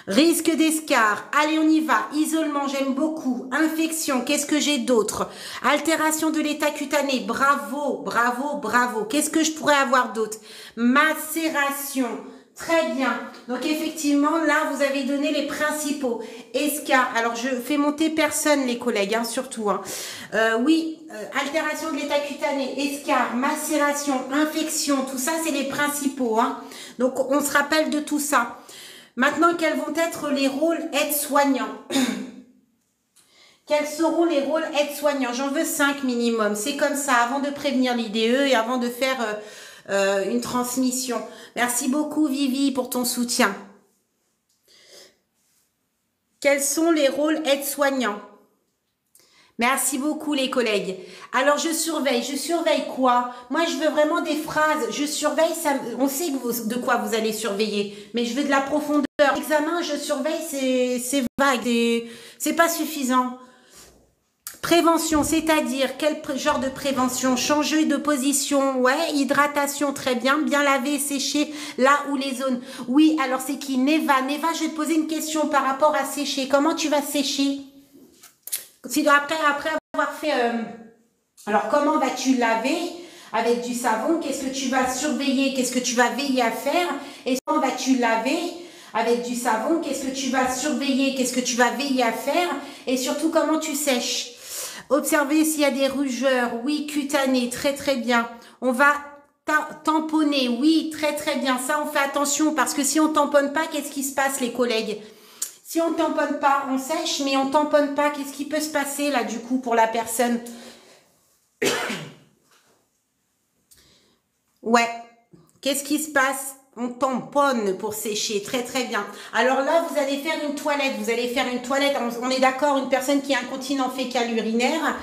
Risque d'escarre, allez on y va, isolement j'aime beaucoup, infection, qu'est-ce que j'ai d'autre? Altération de l'état cutané, bravo, bravo, bravo, qu'est-ce que je pourrais avoir d'autre? Macération, très bien, donc effectivement là vous avez donné les principaux. Escarre, alors je fais monter personne les collègues, hein, surtout. Hein. Oui, altération de l'état cutané, escarre, macération, infection, tout ça c'est les principaux. Hein. Donc on se rappelle de tout ça. Maintenant, quels vont être les rôles aides-soignants? Quels seront les rôles aides-soignants? J'en veux 5 minimum. C'est comme ça, avant de prévenir l'IDE et avant de faire une transmission. Merci beaucoup, Vivi, pour ton soutien. Quels sont les rôles aides-soignants? Merci beaucoup les collègues. Alors je surveille quoi? Moi je veux vraiment des phrases, je surveille, ça, on sait de quoi vous allez surveiller, mais je veux de la profondeur. L'examen, je surveille, c'est vague, c'est pas suffisant. Prévention, c'est-à-dire quel genre de prévention? Changer de position, ouais, hydratation, très bien, bien laver, sécher là où les zones. Oui, alors c'est qui? Neva, je vais te poser une question par rapport à sécher. Comment tu vas sécher? Si après avoir fait, alors comment vas-tu laver avec du savon? Qu'est-ce que tu vas surveiller? Qu'est-ce que tu vas veiller à faire? Et comment vas-tu laver avec du savon? Qu'est-ce que tu vas surveiller? Qu'est-ce que tu vas veiller à faire? Et surtout, comment tu sèches? Observer s'il y a des rougeurs. Oui, cutanées, très très bien. On va tamponner. Oui, très très bien. Ça, on fait attention parce que si on tamponne pas, qu'est-ce qui se passe, les collègues? Si on tamponne pas, on sèche, mais on tamponne pas, qu'est-ce qui peut se passer là du coup pour la personne? Ouais, qu'est-ce qui se passe? On tamponne pour sécher, très très bien. Alors là, vous allez faire une toilette, on est d'accord, une personne qui est incontinent fécal-urinaire,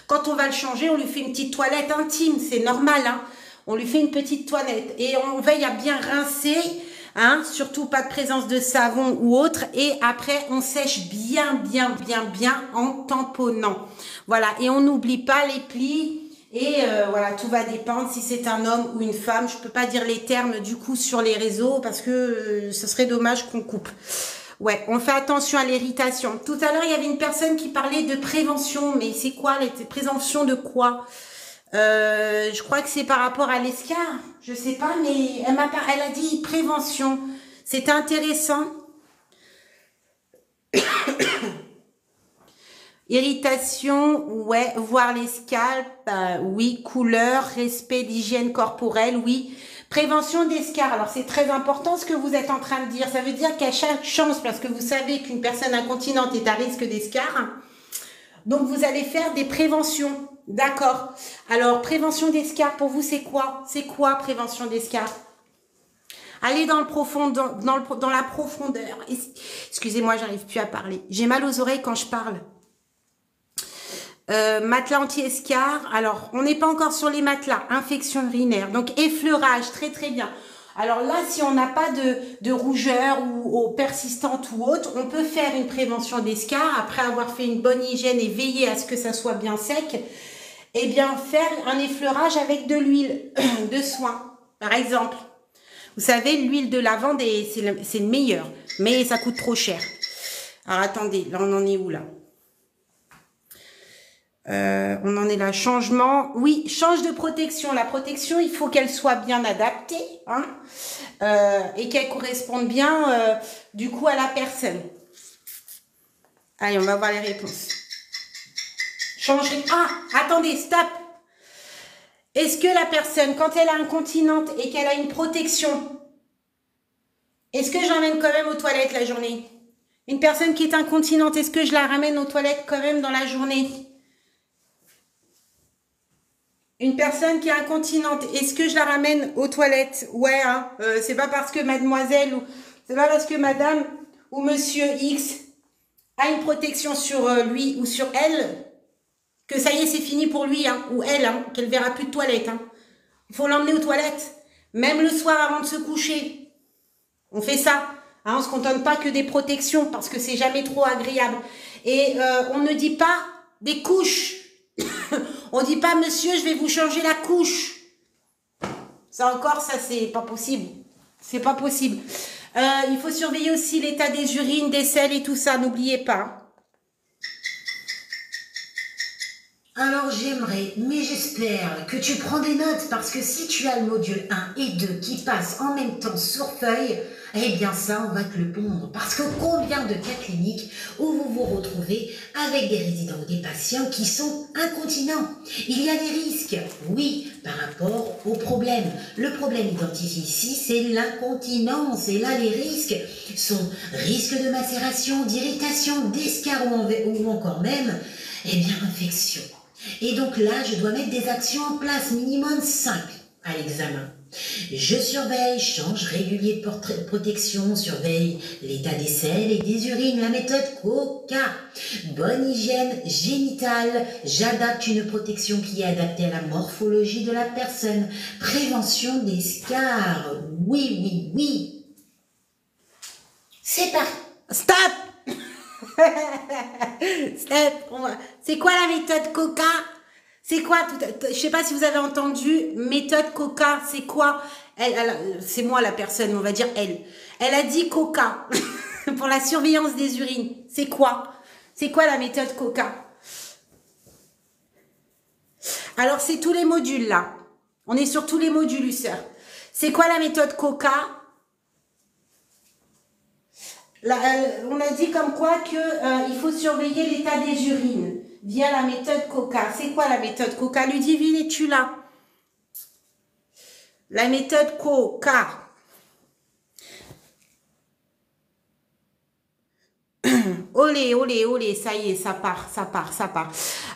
quand on va le changer, on lui fait une petite toilette intime, c'est normal, hein. On lui fait une petite toilette et on veille à bien rincer. Hein, surtout pas de présence de savon ou autre. Et après, on sèche bien en tamponnant. Voilà. Et on n'oublie pas les plis. Et voilà, tout va dépendre si c'est un homme ou une femme. Je peux pas dire les termes du coup sur les réseaux parce que ce serait dommage qu'on coupe. Ouais, on fait attention à l'irritation. Tout à l'heure, il y avait une personne qui parlait de prévention. Mais c'est quoi, la prévention de quoi? Je crois que c'est par rapport à l'escarre, je sais pas, mais elle a dit prévention. C'était intéressant. Irritation, ouais, voir les scalps, oui, couleur, respect d'hygiène corporelle, oui. Prévention d'escarre, alors c'est très important ce que vous êtes en train de dire. Ça veut dire qu'à chaque chance, parce que vous savez qu'une personne incontinente est à risque d'escarre, donc vous allez faire des préventions. D'accord. Alors, prévention d'escarre, pour vous, c'est quoi? C'est quoi prévention d'escarre? Allez dans le profond, dans la profondeur. Excusez-moi, j'arrive plus à parler. J'ai mal aux oreilles quand je parle. Matelas anti-escarre. Alors, on n'est pas encore sur les matelas. Infection urinaire. Donc, effleurage, très très bien. Alors là, si on n'a pas de rougeur ou persistante ou autre, on peut faire une prévention d'escarre après avoir fait une bonne hygiène et veiller à ce que ça soit bien sec. Eh bien, faire un effleurage avec de l'huile de soin, par exemple. Vous savez, l'huile de lavande, c'est le meilleur, mais ça coûte trop cher. Alors, attendez, là, on en est où, là? On en est là, changement. Oui, change de protection. La protection, il faut qu'elle soit bien adaptée, hein, et qu'elle corresponde bien, du coup, à la personne. Allez, on va voir les réponses. Changer. Ah, attendez, stop. Est-ce que la personne, quand elle est incontinente et qu'elle a une protection, est-ce que je l'emmène quand même aux toilettes la journée? Une personne qui est incontinente, est-ce que je la ramène aux toilettes quand même dans la journée? Une personne qui est incontinente, est-ce que je la ramène aux toilettes? Ouais, hein, c'est pas parce que mademoiselle ou c'est pas parce que madame ou monsieur X a une protection sur lui ou sur elle que ça y est, c'est fini pour lui hein, ou elle, hein, qu'elle verra plus de toilettes. Hein. Il faut l'emmener aux toilettes, même le soir avant de se coucher. On fait ça. Hein, on ne se contente pas que des protections parce que c'est jamais trop agréable. Et on ne dit pas des couches. On dit pas, monsieur, je vais vous changer la couche. Ça encore, ça, c'est pas possible. C'est pas possible. Il faut surveiller aussi l'état des urines, des selles et tout ça. N'oubliez pas. Alors j'aimerais, mais j'espère que tu prends des notes parce que si tu as le module 1 et 2 qui passent en même temps sur feuille, eh bien ça on va te le pondre. Parce que combien de cas cliniques où vous vous retrouvez avec des résidents ou des patients qui sont incontinents? Il y a des risques, oui, par rapport au problème. Le problème identifié ici, c'est l'incontinence. Et là, les risques sont risque de macération, d'irritation, d'escarre ou encore même, eh bien, infection. Et donc là, je dois mettre des actions en place, minimum 5 à l'examen. Je surveille, change régulier de protection, surveille l'état des selles et des urines, la méthode COCA. Bonne hygiène génitale, j'adapte une protection qui est adaptée à la morphologie de la personne. Prévention des scars, oui, oui, oui. C'est parti. Stop. C'est quoi la méthode COCA? C'est quoi? Je sais pas si vous avez entendu. Méthode COCA, c'est quoi? C'est moi la personne, on va dire elle. Elle a dit COCA pour la surveillance des urines. C'est quoi? C'est quoi la méthode COCA? Alors c'est tous les modules là. On est sur tous les modules, Lusseur. C'est quoi la méthode COCA? On a dit comme quoi que il faut surveiller l'état des urines via la méthode COCA. C'est quoi la méthode COCA? Ludivine, es-tu là? La méthode COCA. Olé, olé, olé, ça y est, ça part, ça part, ça part.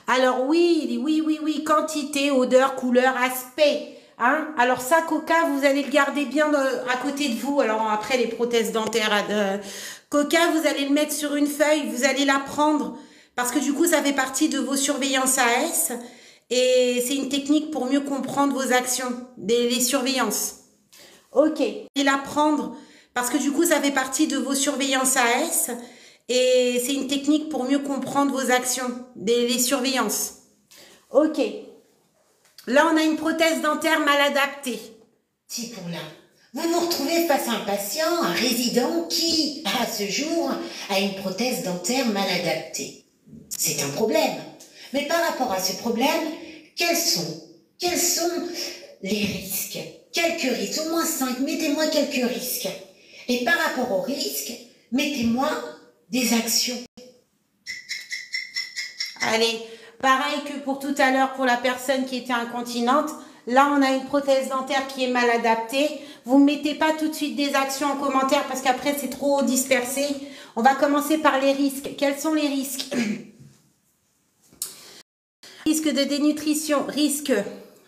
Alors oui, quantité, odeur, couleur, aspect. Hein? Alors ça, COCA, vous allez le garder bien à côté de vous. Alors après, les prothèses dentaires, COCA, vous allez le mettre sur une feuille, vous allez la prendre. Parce que du coup, ça fait partie de vos surveillances AS. Et c'est une technique pour mieux comprendre vos actions, les surveillances. Ok, et la prendre. Parce que du coup, ça fait partie de vos surveillances AS. Et c'est une technique pour mieux comprendre vos actions, les surveillances. Ok. Là, on a une prothèse dentaire mal adaptée. Petit pour là. Vous vous retrouvez face à un patient, un résident qui, à ce jour, a une prothèse dentaire mal adaptée. C'est un problème. Mais par rapport à ce problème, quels sont les risques? Quelques risques, au moins 5, mettez-moi quelques risques. Et par rapport aux risques, mettez-moi des actions. Allez, pareil que pour tout à l'heure pour la personne qui était incontinente. Là, on a une prothèse dentaire qui est mal adaptée. Vous ne mettez pas tout de suite des actions en commentaire parce qu'après, c'est trop dispersé. On va commencer par les risques. Quels sont les risques? Risque de dénutrition, risque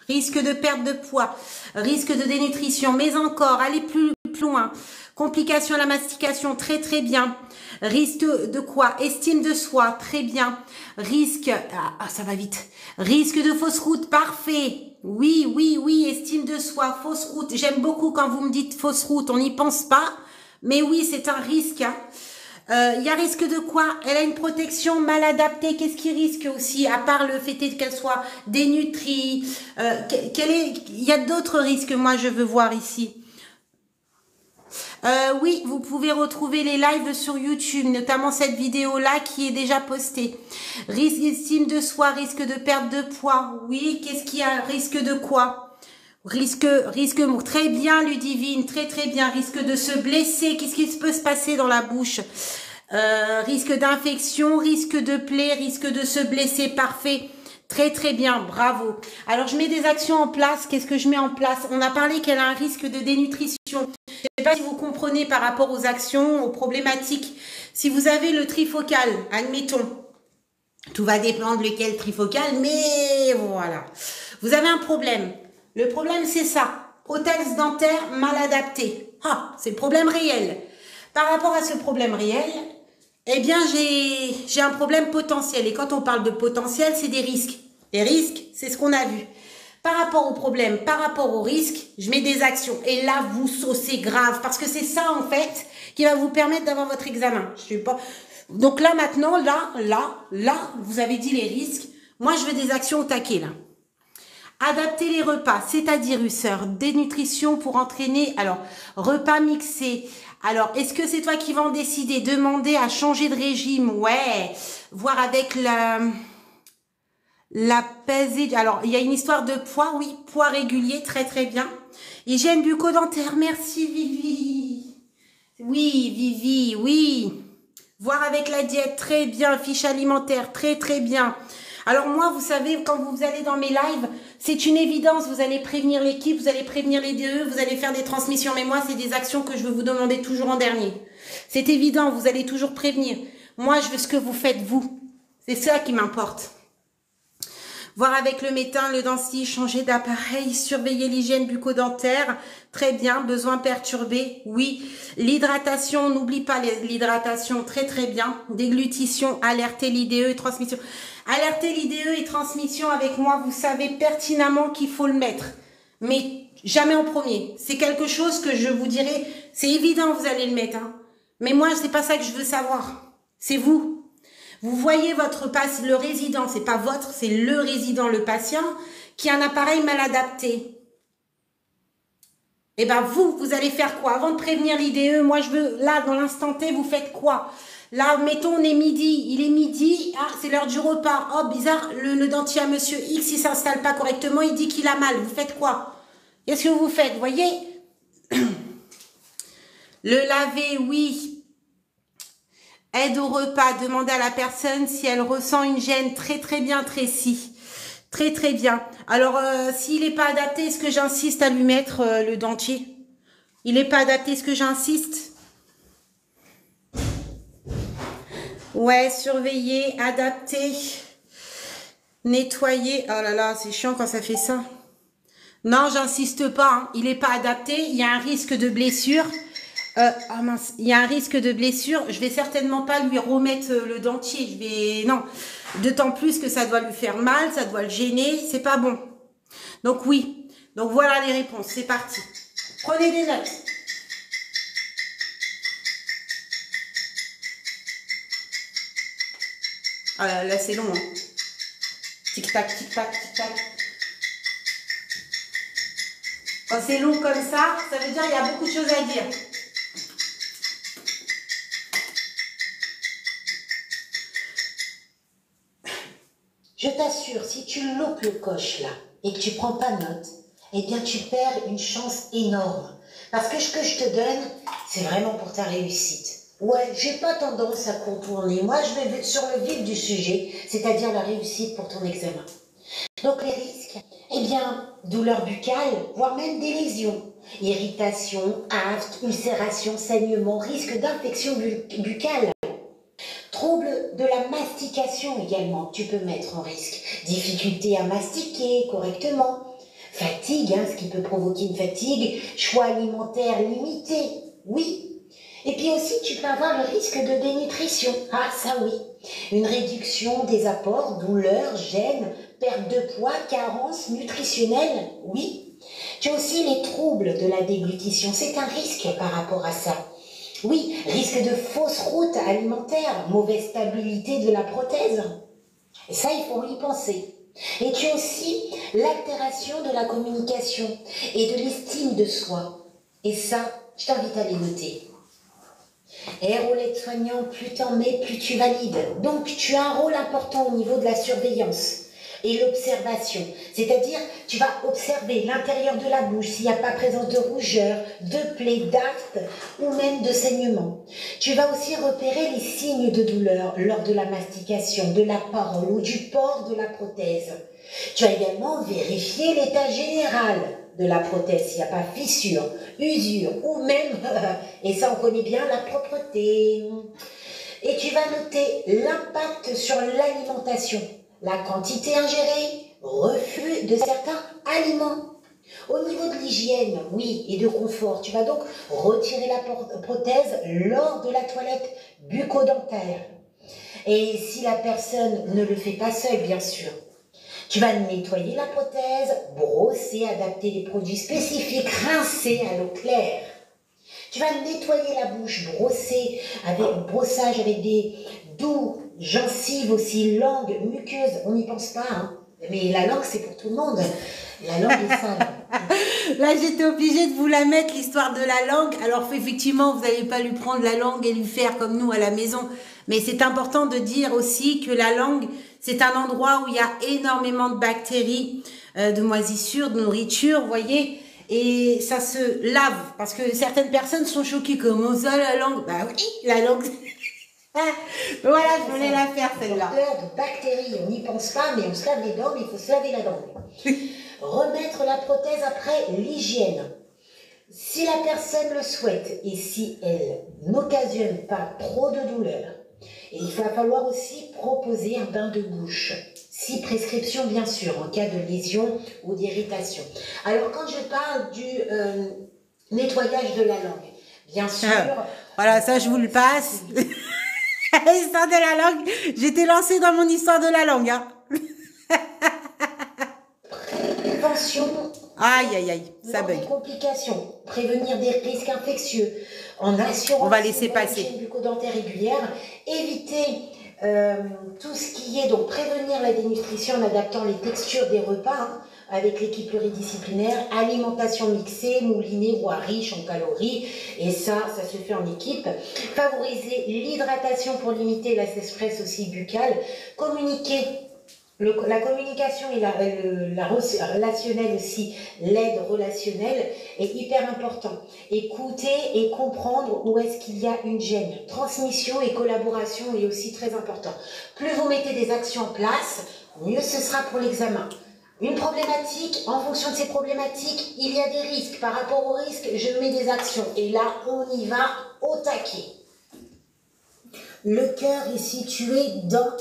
de perte de poids, risque de dénutrition, mais encore, allez plus loin. Complications à la mastication, très très bien. Risque de quoi? Estime de soi, très bien. Risque, ça va vite. Risque de fausse route, parfait. Oui, estime de soi, fausse route. J'aime beaucoup quand vous me dites fausse route, on n'y pense pas. Mais oui, c'est un risque. Hein. Il y a risque de quoi? Elle a une protection mal adaptée. Qu'est-ce qui risque aussi, à part le fait qu'elle soit dénutrie? Il y a d'autres risques, moi, je veux voir ici. Oui, vous pouvez retrouver les lives sur YouTube, notamment cette vidéo-là qui est déjà postée. Risque d'estime de soi, risque de perte de poids. Oui, qu'est-ce qu'il y a? Risque de quoi? Risque, très bien, Ludivine, très très bien. Risque de se blesser, qu'est-ce qui peut se passer dans la bouche? Risque d'infection, risque de plaie, risque de se blesser, parfait. Très très bien, bravo. Alors je mets des actions en place. Qu'est-ce que je mets en place? On a parlé qu'elle a un risque de dénutrition. Je ne sais pas si vous comprenez par rapport aux actions, aux problématiques. Si vous avez le trifocal, admettons, tout va dépendre lequel trifocal, mais voilà. Vous avez un problème. Le problème c'est ça. Prothèse dentaire mal adaptée. Ah, c'est le problème réel. Par rapport à ce problème réel, eh bien, j'ai un problème potentiel. Et quand on parle de potentiel, c'est des risques. Les risques, c'est ce qu'on a vu. Par rapport au problème, par rapport au risque, je mets des actions. Et là, vous saucez grave. Parce que c'est ça, en fait, qui va vous permettre d'avoir votre examen. Je sais pas. Donc là, maintenant, là, vous avez dit les risques. Moi, je veux des actions au taquet, là. Adapter les repas, c'est-à-dire, Husseur, dénutrition pour entraîner. Alors, repas mixés. Alors, est-ce que c'est toi qui vas en décider? Demander à changer de régime, ouais. Voir avec la pesée. Alors, il y a une histoire de poids, oui. Poids régulier, très très bien. Hygiène bucco-dentaire, merci Vivi. Oui, Vivi, oui. Voir avec la diète, très bien. Fiche alimentaire, très très bien. Alors moi, vous savez, quand vous allez dans mes lives, c'est une évidence, vous allez prévenir l'équipe, vous allez prévenir les DE, vous allez faire des transmissions. Mais moi, c'est des actions que je veux vous demander toujours en dernier. C'est évident, vous allez toujours prévenir. Moi, je veux ce que vous faites, vous. C'est ça qui m'importe. Voir avec le médecin, le dentiste, changer d'appareil, surveiller l'hygiène bucco-dentaire. Très bien, besoin perturbé, oui. L'hydratation, n'oublie pas l'hydratation, très très bien. Déglutition, alerter l'IDE et transmission. Alerter l'IDE et transmission avec moi, vous savez pertinemment qu'il faut le mettre. Mais jamais en premier. C'est quelque chose que je vous dirai, c'est évident, vous allez le mettre. Hein. Mais moi, c'est pas ça que je veux savoir. C'est vous. Vous voyez votre patient, le résident, c'est pas votre, c'est le résident, le patient, qui a un appareil mal adapté. Et ben vous allez faire quoi? Avant de prévenir l'IDE, moi je veux, là, dans l'instant T, vous faites quoi? Là, mettons, on est midi, il est midi, ah, c'est l'heure du repas. Oh, bizarre, le dentier à monsieur X, il s'installe pas correctement, il dit qu'il a mal. Vous faites quoi? Qu'est-ce que vous faites? Vous voyez? Le laver, oui. Aide au repas, demandez à la personne si elle ressent une gêne. Très très bien, Tracy. Très très bien. Alors, s'il n'est pas adapté, est-ce que j'insiste à lui mettre le dentier? Il n'est pas adapté, est-ce que j'insiste? Ouais, surveiller, adapter, nettoyer. Oh là là, c'est chiant quand ça fait ça. Non, j'insiste pas. Hein. Il n'est pas adapté, il y a un risque de blessure. Ah mince, il y a un risque de blessure. Je vais certainement pas lui remettre le dentier. Je vais non. D'autant plus que ça doit lui faire mal, ça doit le gêner. C'est pas bon. Donc oui. Donc voilà les réponses. C'est parti. Prenez des notes. Ah là c'est long. Hein. Tic tac, tic tac, tic tac. Quand c'est long comme ça veut dire qu'il y a beaucoup de choses à dire. Je t'assure, si tu loupes le coche là et que tu prends pas note, eh bien tu perds une chance énorme. Parce que ce que je te donne, c'est vraiment pour ta réussite. Ouais, j'ai pas tendance à contourner. Moi, je vais sur le vif du sujet, c'est-à-dire la réussite pour ton examen. Donc les risques, eh bien, douleur buccale, voire même des lésions. Irritation, aphte, ulcération, saignement, risque d'infection buccale. Trouble de la mastication également, tu peux mettre en risque. Difficulté à mastiquer correctement. Fatigue, ce qui peut provoquer une fatigue. Choix alimentaire limité, oui. Et puis aussi, tu peux avoir le risque de dénutrition. Ah, ça oui. Une réduction des apports, douleur, gêne, perte de poids, carence nutritionnelle, oui. Tu as aussi les troubles de la déglutition. C'est un risque par rapport à ça. Oui, risque de fausse route alimentaire, mauvaise stabilité de la prothèse. Et ça, il faut y penser. Et tu as aussi l'altération de la communication et de l'estime de soi. Et ça, je t'invite à les noter. Et rôle aide-soignant, plus t'en mets, plus tu valides. Donc, tu as un rôle important au niveau de la surveillance. et l'observation. C'est-à-dire, tu vas observer l'intérieur de la bouche, s'il n'y a pas présence de rougeur, de plaies, d'actes ou même de saignement. Tu vas aussi repérer les signes de douleur lors de la mastication, de la parole ou du port de la prothèse. Tu vas également vérifier l'état général de la prothèse, s'il n'y a pas fissure, usure ou même, et ça on connaît bien, la propreté. Et tu vas noter l'impact sur l'alimentation, la quantité ingérée, refus de certains aliments. Au niveau de l'hygiène, oui, et de confort, tu vas donc retirer la prothèse lors de la toilette bucco-dentaire. Et si la personne ne le fait pas seule, bien sûr, tu vas nettoyer la prothèse, brosser, adapter les produits spécifiques, rincer à l'eau claire. Tu vas nettoyer la bouche, brossage avec des doux, gencives aussi, langue, muqueuse, on n'y pense pas, hein. Mais la langue c'est pour tout le monde, la langue est sale. Là j'étais obligée de vous la mettre, l'histoire de la langue. Alors effectivement vous n'allez pas lui prendre la langue et lui faire comme nous à la maison, mais c'est important de dire aussi que la langue c'est un endroit où il y a énormément de bactéries, de moisissures, de nourriture, vous voyez. Et ça se lave, parce que certaines personnes sont choquées. Comment ça, la langue? Bah oui, la langue. Voilà, je voulais la faire, celle-là. De bactéries, on n'y pense pas, mais on se lave les dents, mais il faut se laver la dent. Remettre la prothèse après l'hygiène. Si la personne le souhaite et si elle n'occasionne pas trop de douleur, il va falloir aussi proposer un bain de bouche. Si prescription, bien sûr, en cas de lésion ou d'irritation. Alors, quand je parle du nettoyage de la langue, bien sûr... voilà, ça, je vous le passe. L'histoire de la langue, j'étais lancée dans mon histoire de la langue. Hein. Prévention... Aïe, aïe, aïe, ça bug. Des complications, prévenir des risques infectieux, en assurant... On va laisser passer. Une bucco-dentaire régulière, éviter... tout ce qui est donc prévenir la dénutrition en adaptant les textures des repas hein, avec l'équipe pluridisciplinaire, alimentation mixée, moulinée, voire riche en calories, et ça se fait en équipe. Favoriser l'hydratation pour limiter la sécheresse aussi buccale, communiquer. La communication et la relationnelle aussi, l'aide relationnelle est hyper important. Écouter et comprendre où est-ce qu'il y a une gêne. Transmission et collaboration est aussi très important. Plus vous mettez des actions en place, mieux ce sera pour l'examen. Une problématique, en fonction de ces problématiques, il y a des risques. Par rapport aux risques, je mets des actions. Et là, on y va au taquet. Le cœur est situé dans...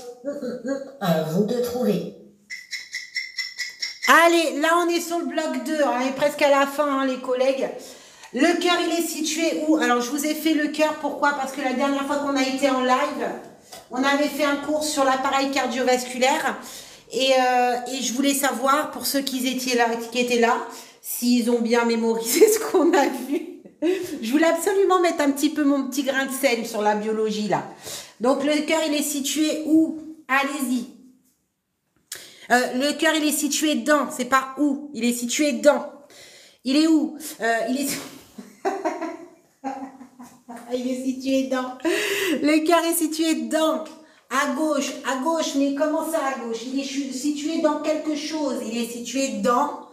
À vous de trouver. Allez, là on est sur le bloc 2, on est presque à la fin hein, les collègues. Le cœur il est situé où? Alors je vous ai fait le cœur, pourquoi? Parce que la dernière fois qu'on a été en live, on avait fait un cours sur l'appareil cardiovasculaire. Et je voulais savoir, pour ceux qui étaient là, s'ils ont bien mémorisé ce qu'on a vu. Je voulais absolument mettre un petit peu mon petit grain de sel sur la biologie là. Donc le cœur il est situé où? Allez-y. Le cœur il est situé dans, c'est pas où, il est situé dans. Il est où? Il est il est situé dans. Le cœur est situé dans. À gauche, mais comment ça à gauche? Il est situé dans quelque chose. Il est situé dans.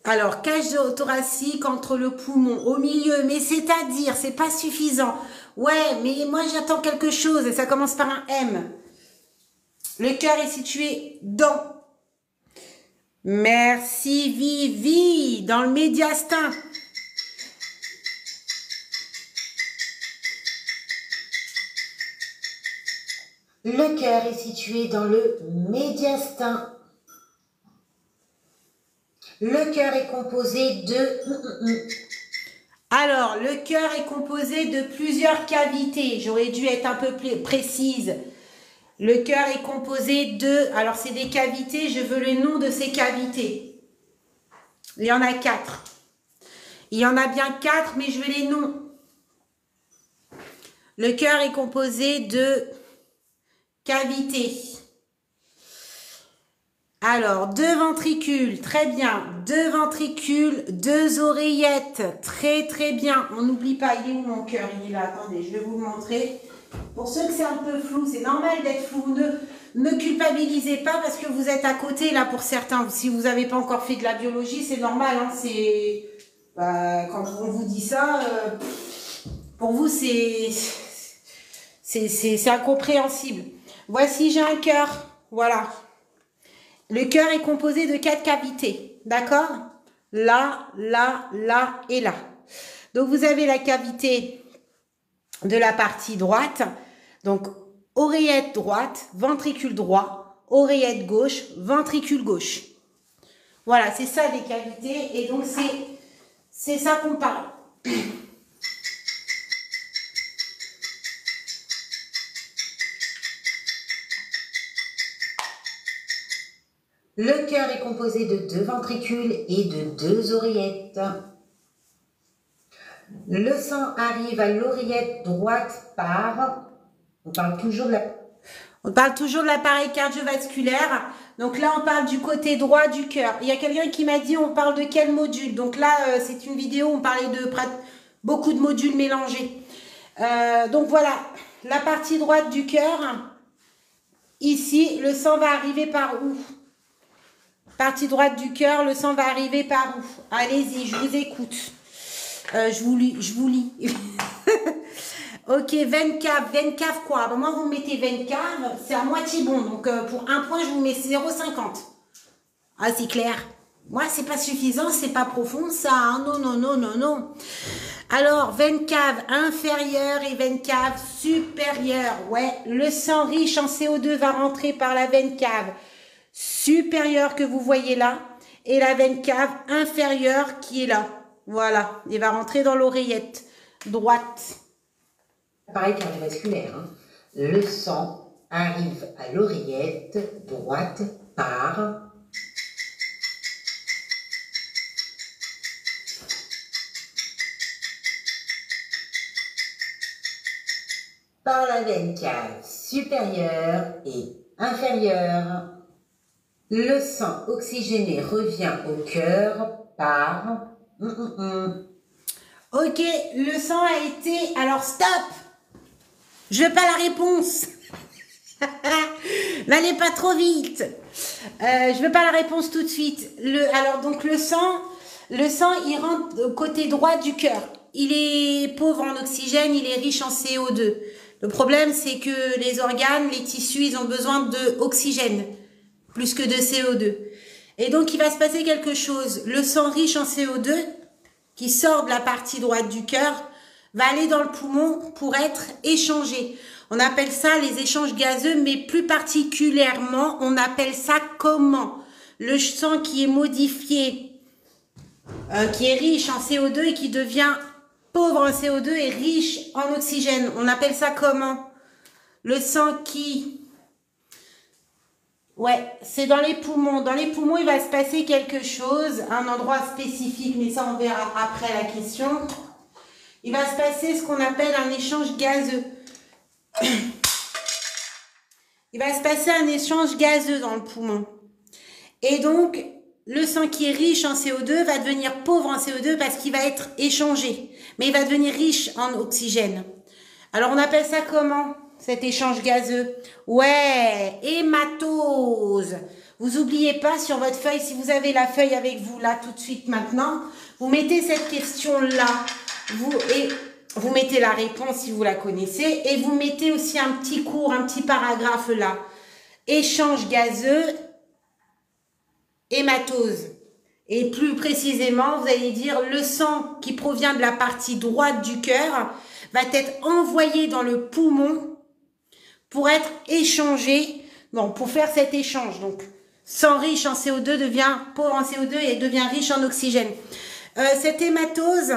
Alors, cage thoracique entre le poumon, au milieu, mais c'est-à-dire, c'est pas suffisant. Ouais, mais moi j'attends quelque chose et ça commence par un M. Le cœur est situé dans. Merci Vivi, dans le médiastin. Le cœur est situé dans le médiastin. Le cœur est composé de... Alors, le cœur est composé de plusieurs cavités. J'aurais dû être un peu plus précise. Le cœur est composé de... Alors, c'est des cavités. Je veux le nom de ces cavités. Il y en a 4. Il y en a bien 4, mais je veux les noms. Le cœur est composé de cavités. Alors, 2 ventricules, très bien. 2 ventricules, 2 oreillettes, très très bien. On n'oublie pas, il est où mon cœur? Il est là, attendez, je vais vous le montrer. Pour ceux que c'est un peu flou, c'est normal d'être flou. Ne culpabilisez pas parce que vous êtes à côté, là, pour certains. Si vous n'avez pas encore fait de la biologie, c'est normal. Hein, quand on vous dit ça, pour vous, c'est incompréhensible. Voici, j'ai un cœur. Voilà. Le cœur est composé de 4 cavités. D'accord? Là, là, là et là. Donc, vous avez la cavité de la partie droite. Donc, oreillette droite, ventricule droit, oreillette gauche, ventricule gauche. Voilà, c'est ça des cavités. Et donc, c'est ça qu'on parle. Le cœur est composé de 2 ventricules et de 2 oreillettes. Le sang arrive à l'oreillette droite par... On parle toujours de l'appareil cardiovasculaire. Donc là, on parle du côté droit du cœur. Il y a quelqu'un qui m'a dit, on parle de quel module? Donc là, c'est une vidéo où on parlait de beaucoup de modules mélangés. Donc voilà, la partie droite du cœur. Ici, le sang va arriver par où? Partie droite du cœur, le sang va arriver par où? Allez-y, je vous écoute. Je vous lis. Ok, 20 caves quoi? Ben moi, vous mettez 20 caves, c'est à moitié bon. Donc, pour un point, je vous mets 0,50. Ah, c'est clair. Moi, c'est pas suffisant, c'est pas profond, ça. Hein. Non, non, non, non, non. Alors, 20 caves inférieures et 20 caves supérieures. Ouais, le sang riche en CO2 va rentrer par la veine cave supérieure que vous voyez là et la veine cave inférieure qui est là. Voilà, il va rentrer dans l'oreillette droite. Appareil cardiovasculaire. Hein. Le sang arrive à l'oreillette droite par... par la veine cave supérieure et inférieure. Le sang oxygéné revient au cœur par... Ok, le sang a été... Alors, stop! Je veux pas la réponse. N'allez pas trop vite. Je veux pas la réponse tout de suite. Alors, donc, le sang, il rentre au côté droit du cœur. Il est pauvre en oxygène, il est riche en CO2. Le problème, c'est que les organes, les tissus, ils ont besoin d'oxygène, plus que de CO2. Et donc, il va se passer quelque chose. Le sang riche en CO2, qui sort de la partie droite du cœur, va aller dans le poumon pour être échangé. On appelle ça les échanges gazeux, mais plus particulièrement, on appelle ça comment? Le sang qui est modifié, qui est riche en CO2 et qui devient pauvre en CO2 et riche en oxygène. On appelle ça comment? Le sang qui... Ouais, c'est dans les poumons. Dans les poumons, il va se passer quelque chose, un endroit spécifique, mais ça, on verra après la question. Il va se passer ce qu'on appelle un échange gazeux. Il va se passer un échange gazeux dans le poumon. Et donc, le sang qui est riche en CO2 va devenir pauvre en CO2 parce qu'il va être échangé. Mais il va devenir riche en oxygène. Alors, on appelle ça comment, cet échange gazeux? Ouais, hématose. Vous oubliez pas sur votre feuille, si vous avez la feuille avec vous là tout de suite maintenant, vous mettez cette question-là. Vous mettez la réponse si vous la connaissez. Et vous mettez aussi un petit cours, un petit paragraphe là. Échange gazeux, hématose. Et plus précisément, vous allez dire le sang qui provient de la partie droite du cœur va être envoyé dans le poumon pour être échangé, bon, pour faire cet échange. Donc, sang riche en CO2 devient pauvre en CO2 et devient riche en oxygène. Cette hématose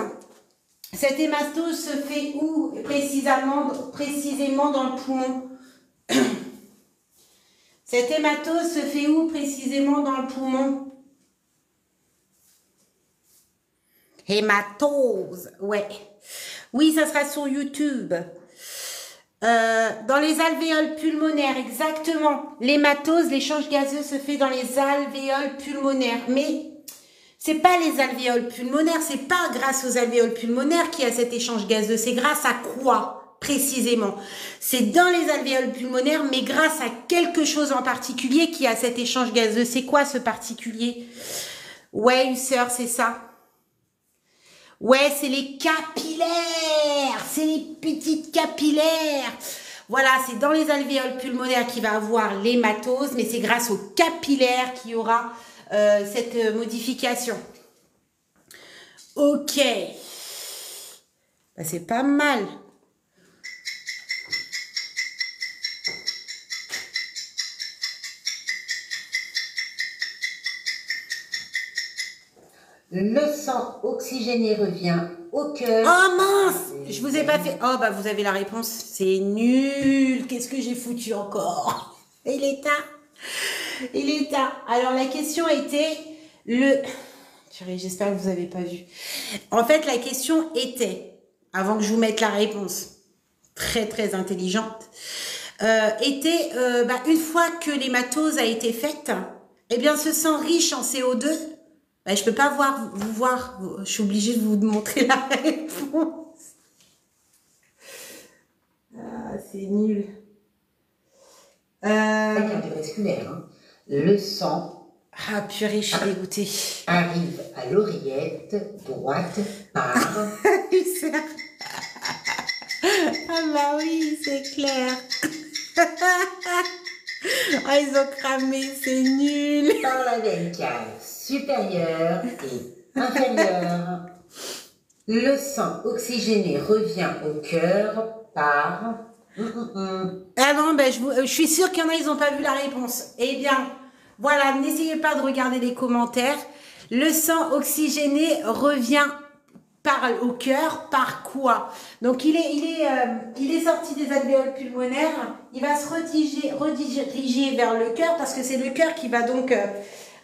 se fait où précisément dans le poumon? Cette hématose se fait où précisément dans le poumon? Hématose, ouais. Oui, ça sera sur YouTube. Dans les alvéoles pulmonaires, exactement. L'hématose, l'échange gazeux se fait dans les alvéoles pulmonaires. Mais c'est pas les alvéoles pulmonaires, c'est pas grâce aux alvéoles pulmonaires qu'il y a cet échange gazeux. C'est grâce à quoi précisément. C'est dans les alvéoles pulmonaires, mais grâce à quelque chose en particulier qui a cet échange gazeux. C'est quoi ce particulier? Ouais, Husseur, c'est ça. Ouais, c'est les capillaires. C'est les petites capillaires. Voilà, c'est dans les alvéoles pulmonaires qu'il va avoir l'hématose, mais c'est grâce aux capillaires qu'il y aura cette modification. Ok. Bah, c'est pas mal. Le sang oxygéné revient au cœur. Oh mince, je vous ai pas fait. Oh bah vous avez la réponse. C'est nul. Qu'est-ce que j'ai foutu encore? Il est tard. Il est tard. Alors la question était le. J'espère que vous avez pas vu. En fait, la question était, avant que je vous mette la réponse, très très intelligente, était une fois que l'hématose a été faite, eh bien ce sang riche en CO2. Ben, je peux pas vous voir, je suis obligée de vous montrer la réponse. Ah, c'est nul. Cardiovasculaire. Hein. Le sang. Ah purée, je suis dégoûtée. Arrive à l'oreillette droite par. Ah bah oui, c'est clair. Ah, ils ont cramé, c'est nul. Par la veine cave supérieure et inférieure. Le sang oxygéné revient au cœur par... Ah non, ben je suis sûre qu'il y en a, ils n'ont pas vu la réponse. Eh bien, voilà, n'essayez pas de regarder les commentaires. Le sang oxygéné revient au cœur, par quoi? Donc, il est sorti des alvéoles pulmonaires, il va se rediriger vers le cœur, parce que c'est le cœur qui va donc,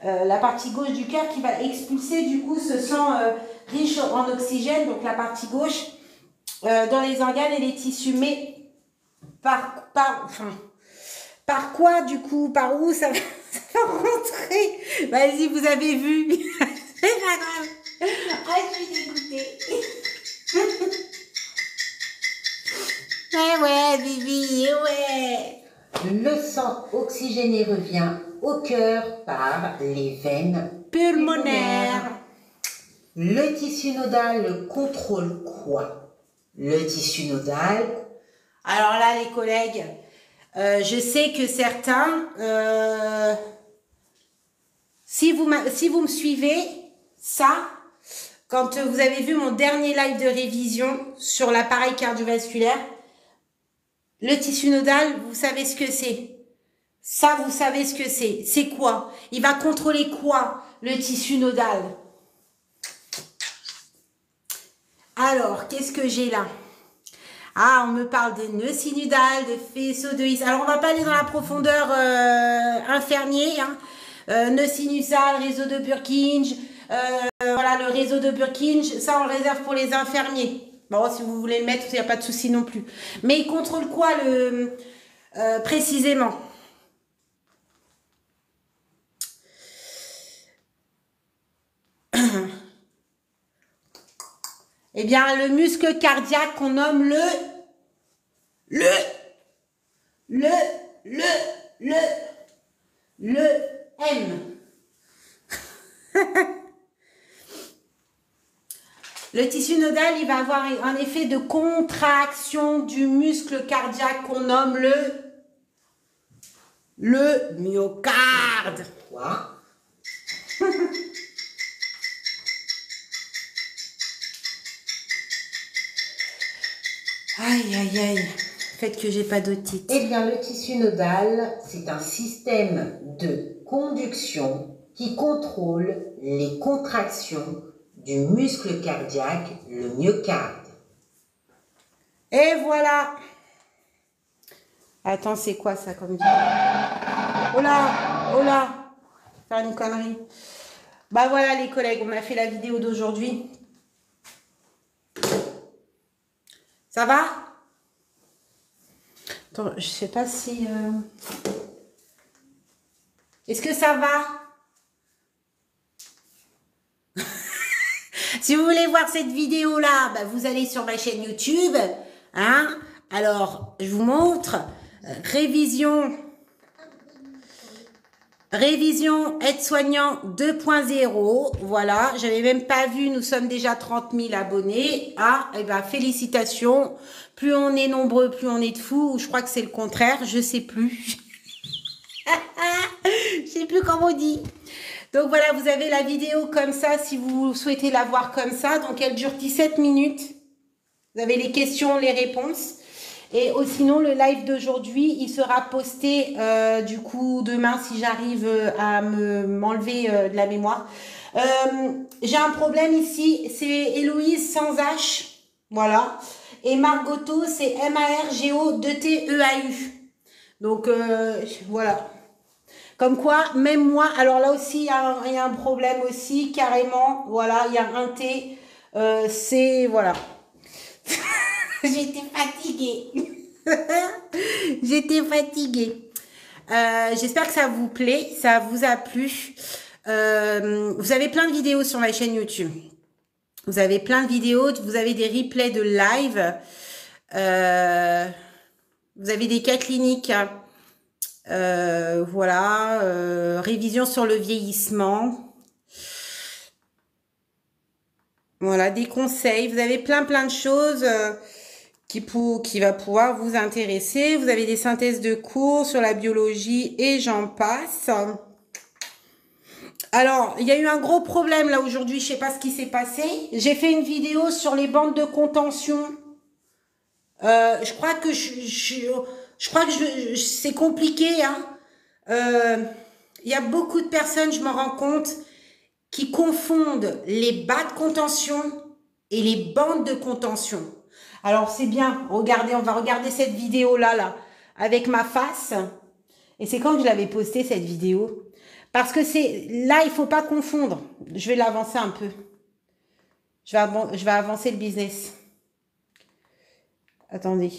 la partie gauche du cœur, qui va expulser du coup ce sang riche en oxygène, donc la partie gauche, dans les organes et les tissus. Mais par quoi du coup? Par où ça va rentrer? Vas-y, vous avez vu. C'est pas grave. Ah, je suis dégoûtée. Ouais, Vivi, ouais. Le sang oxygéné revient au cœur par les veines Pulmonaires. Le tissu nodal contrôle quoi? Le tissu nodal. Alors là, les collègues, je sais que certains, si vous me suivez, ça, quand vous avez vu mon dernier live de révision sur l'appareil cardiovasculaire, le tissu nodal, vous savez ce que c'est. Ça, vous savez ce que c'est. C'est quoi? Il va contrôler quoi, le tissu nodal? Alors, qu'est-ce que j'ai là? Ah, on me parle de nœud sinudal, de faisceau de His. Alors, on va pas aller dans la profondeur infirmier. Hein. Nœud sinusal, réseau de Purkinje. Voilà, le réseau de Purkinje, ça, on le réserve pour les infirmiers. Bon, si vous voulez le mettre, il n'y a pas de souci non plus. Mais il contrôle quoi, précisément? Eh bien, le muscle cardiaque qu'on nomme le M. Le tissu nodal, il va avoir un effet de contraction du muscle cardiaque qu'on nomme le myocarde. Quoi? Aïe, aïe, aïe. Faites que j'ai pas d'otite. Eh bien, le tissu nodal, c'est un système de conduction qui contrôle les contractions du muscle cardiaque, le myocarde. Et voilà. Attends, c'est quoi ça comme vidéo? Oh là, oh là. Faire une connerie. Bah voilà les collègues, on a fait la vidéo d'aujourd'hui. Ça va? Attends, je sais pas si... Est-ce que ça va? Si vous voulez voir cette vidéo-là, bah, vous allez sur ma chaîne YouTube. Hein? Alors, je vous montre. Révision aide-soignant 2.0. Voilà, j'avais même pas vu, nous sommes déjà 30 000 abonnés. Ah, eh ben, félicitations. Plus on est nombreux, plus on est de fous. Je crois que c'est le contraire, je sais plus. Je sais plus comment on dit. Donc voilà, vous avez la vidéo comme ça si vous souhaitez la voir comme ça. Donc elle dure 17 minutes. Vous avez les questions, les réponses. Et sinon, le live d'aujourd'hui, il sera posté du coup demain si j'arrive à m'enlever de la mémoire. J'ai un problème ici, c'est Héloïse sans H. Voilà. Et Margoto, c'est MARGO2TEAU. Donc voilà. Comme quoi, même moi, alors là aussi, il y a un problème aussi, carrément. Voilà, il y a un T. C'est, voilà. J'étais fatiguée. J'étais fatiguée. J'espère que ça vous plaît, ça vous a plu. Vous avez plein de vidéos sur ma chaîne YouTube. Vous avez plein de vidéos, vous avez des replays de live. Vous avez des cas cliniques. Voilà, révision sur le vieillissement. Voilà, des conseils. Vous avez plein de choses qui va pouvoir vous intéresser. Vous avez des synthèses de cours sur la biologie et j'en passe. Alors, il y a eu un gros problème là aujourd'hui, je sais pas ce qui s'est passé. J'ai fait une vidéo sur les bandes de contention. Je crois que c'est compliqué, hein. Il y a beaucoup de personnes, je m'en rends compte, qui confondent les bas de contention et les bandes de contention. Alors c'est bien, regardez, on va regarder cette vidéo là, avec ma face. Et c'est quand que je l'avais postée cette vidéo? Parce que c'est là, il faut pas confondre. Je vais l'avancer un peu. Je vais avancer le business. Attendez.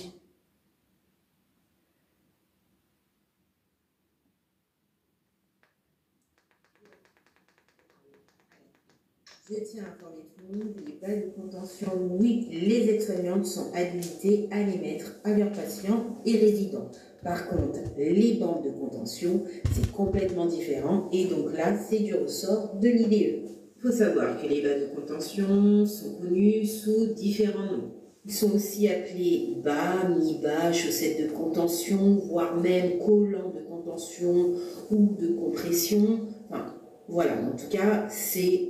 Je tiens à informer tout le monde, les bas de contention, oui, les aides-soignantes sont habilitées à les mettre à leurs patients et résidents. Par contre, les bandes de contention, c'est complètement différent et donc là, c'est du ressort de l'IDE. Il faut savoir que les bas de contention sont connus sous différents noms. Ils sont aussi appelés bas, mi-bas, chaussettes de contention, voire même collants de contention ou de compression. Enfin, voilà, en tout cas, c'est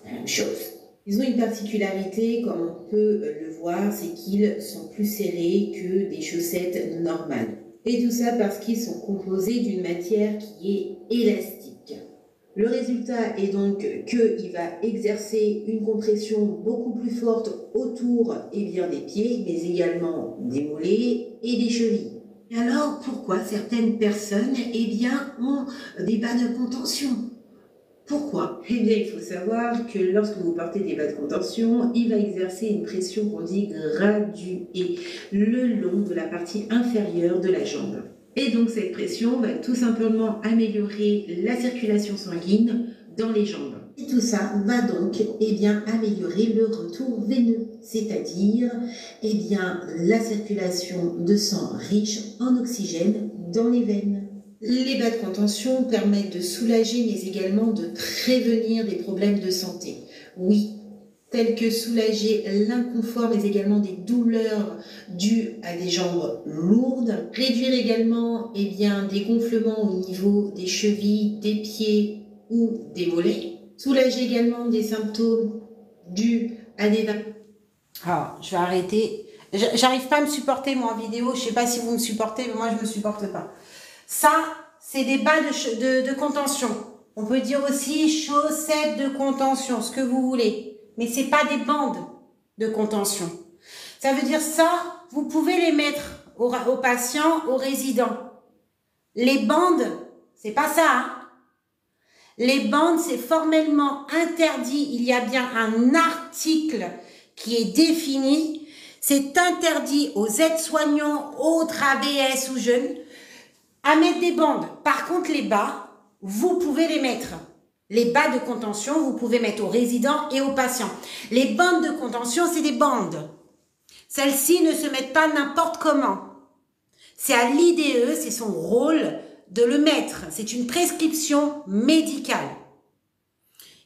la même chose. Ils ont une particularité, comme on peut le voir, c'est qu'ils sont plus serrés que des chaussettes normales. Et tout ça parce qu'ils sont composés d'une matière qui est élastique. Le résultat est donc qu'il va exercer une compression beaucoup plus forte autour des pieds, mais également des mollets et des chevilles. Et alors, pourquoi certaines personnes ont des bas de contention ? Pourquoi? Eh bien, il faut savoir que lorsque vous portez des bas de contention, il va exercer une pression qu'on dit graduée le long de la partie inférieure de la jambe. Et donc, cette pression va tout simplement améliorer la circulation sanguine dans les jambes. Et tout ça va donc améliorer le retour veineux, c'est-à-dire la circulation de sang riche en oxygène dans les veines. Les bas de contention permettent de soulager mais également de prévenir des problèmes de santé. Oui, tels que soulager l'inconfort mais également des douleurs dues à des jambes lourdes, réduire également des gonflements au niveau des chevilles, des pieds ou des mollets, soulager également des symptômes dus à des... Alors, je vais arrêter. J'arrive pas à me supporter moi en vidéo, je sais pas si vous me supportez, mais moi je me supporte pas. Ça, c'est des bas de contention. On peut dire aussi chaussettes de contention, ce que vous voulez. Mais c'est pas des bandes de contention. Ça veut dire ça, vous pouvez les mettre aux patients, aux résidents. Les bandes, c'est pas ça, hein. Les bandes, c'est formellement interdit. Il y a bien un article qui est défini. C'est interdit aux aides-soignants, autres AVS ou jeunes, à mettre des bandes. Par contre, les bas, vous pouvez les mettre. Les bas de contention, vous pouvez mettre aux résidents et aux patients. Les bandes de contention, c'est des bandes. Celles-ci ne se mettent pas n'importe comment. C'est à l'IDE, c'est son rôle de le mettre. C'est une prescription médicale.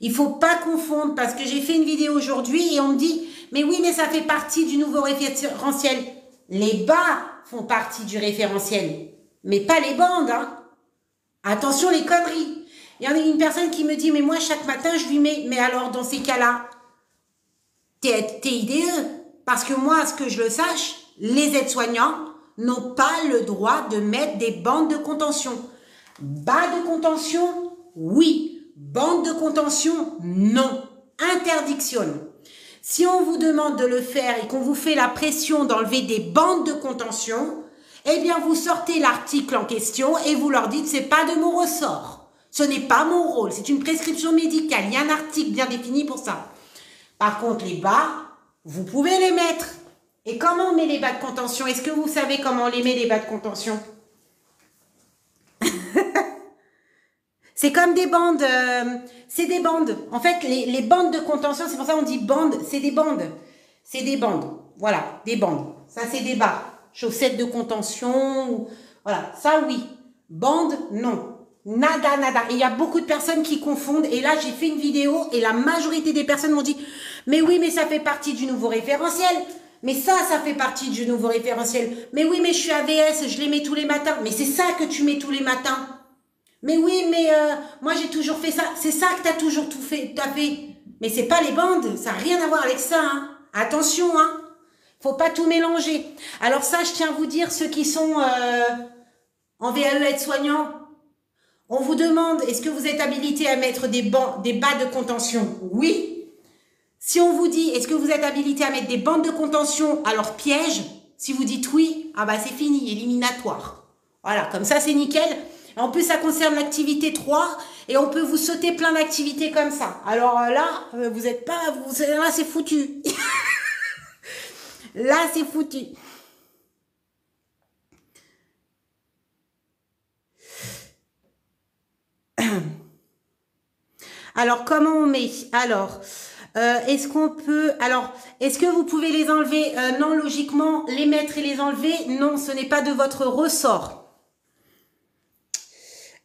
Il ne faut pas confondre parce que j'ai fait une vidéo aujourd'hui et on me dit « Mais oui, mais ça fait partie du nouveau référentiel. » Les bas font partie du référentiel, mais pas les bandes. Hein. Attention les conneries. Il y en a une personne qui me dit « Mais moi, chaque matin, je lui mets... » Mais alors, dans ces cas-là, t'es IDE. Parce que moi, ce que je le sache, les aides-soignants n'ont pas le droit de mettre des bandes de contention. Bas de contention, oui. Bande de contention, non. Interdiction. Si on vous demande de le faire et qu'on vous fait la pression d'enlever des bandes de contention, eh bien vous sortez l'article en question et vous leur dites c'est pas de mon ressort. Ce n'est pas mon rôle, c'est une prescription médicale. Il y a un article bien défini pour ça. Par contre, les bas, vous pouvez les mettre. Et comment on met les bas de contention? Est-ce que vous savez comment on les met, les bas de contention? C'est comme des bandes, c'est des bandes. En fait, les bandes de contention, c'est pour ça qu'on dit bandes, c'est des bandes. C'est des bandes, voilà, des bandes. Ça, c'est des bas. Chaussettes de contention, voilà, ça oui. Bandes, non. Nada, nada. Et il y a beaucoup de personnes qui confondent. Et là, j'ai fait une vidéo et la majorité des personnes m'ont dit « Mais oui, mais ça fait partie du nouveau référentiel. Mais ça fait partie du nouveau référentiel. Mais oui, mais je suis AVS, je les mets tous les matins. Mais c'est ça que tu mets tous les matins. Mais oui, mais moi j'ai toujours fait ça. C'est ça que tu as toujours tout fait. Mais c'est pas les bandes, ça n'a rien à voir avec ça. Hein. Attention, hein. Faut pas tout mélanger. Alors ça, je tiens à vous dire, ceux qui sont en VAE aide-soignant, on vous demande, est-ce que vous êtes habilité à mettre des bas de contention? Oui. Si on vous dit, est-ce que vous êtes habilité à mettre des bandes de contention, alors piège. Si vous dites oui, ah bah c'est fini, éliminatoire. Voilà, comme ça c'est nickel. En plus, ça concerne l'activité 3 et on peut vous sauter plein d'activités comme ça. Alors là, vous êtes pas... là, c'est foutu. Là, c'est foutu. Alors, comment on met? Alors, est-ce qu'on peut... Alors, est-ce que vous pouvez les enlever? Non, logiquement, les mettre et les enlever, non, ce n'est pas de votre ressort.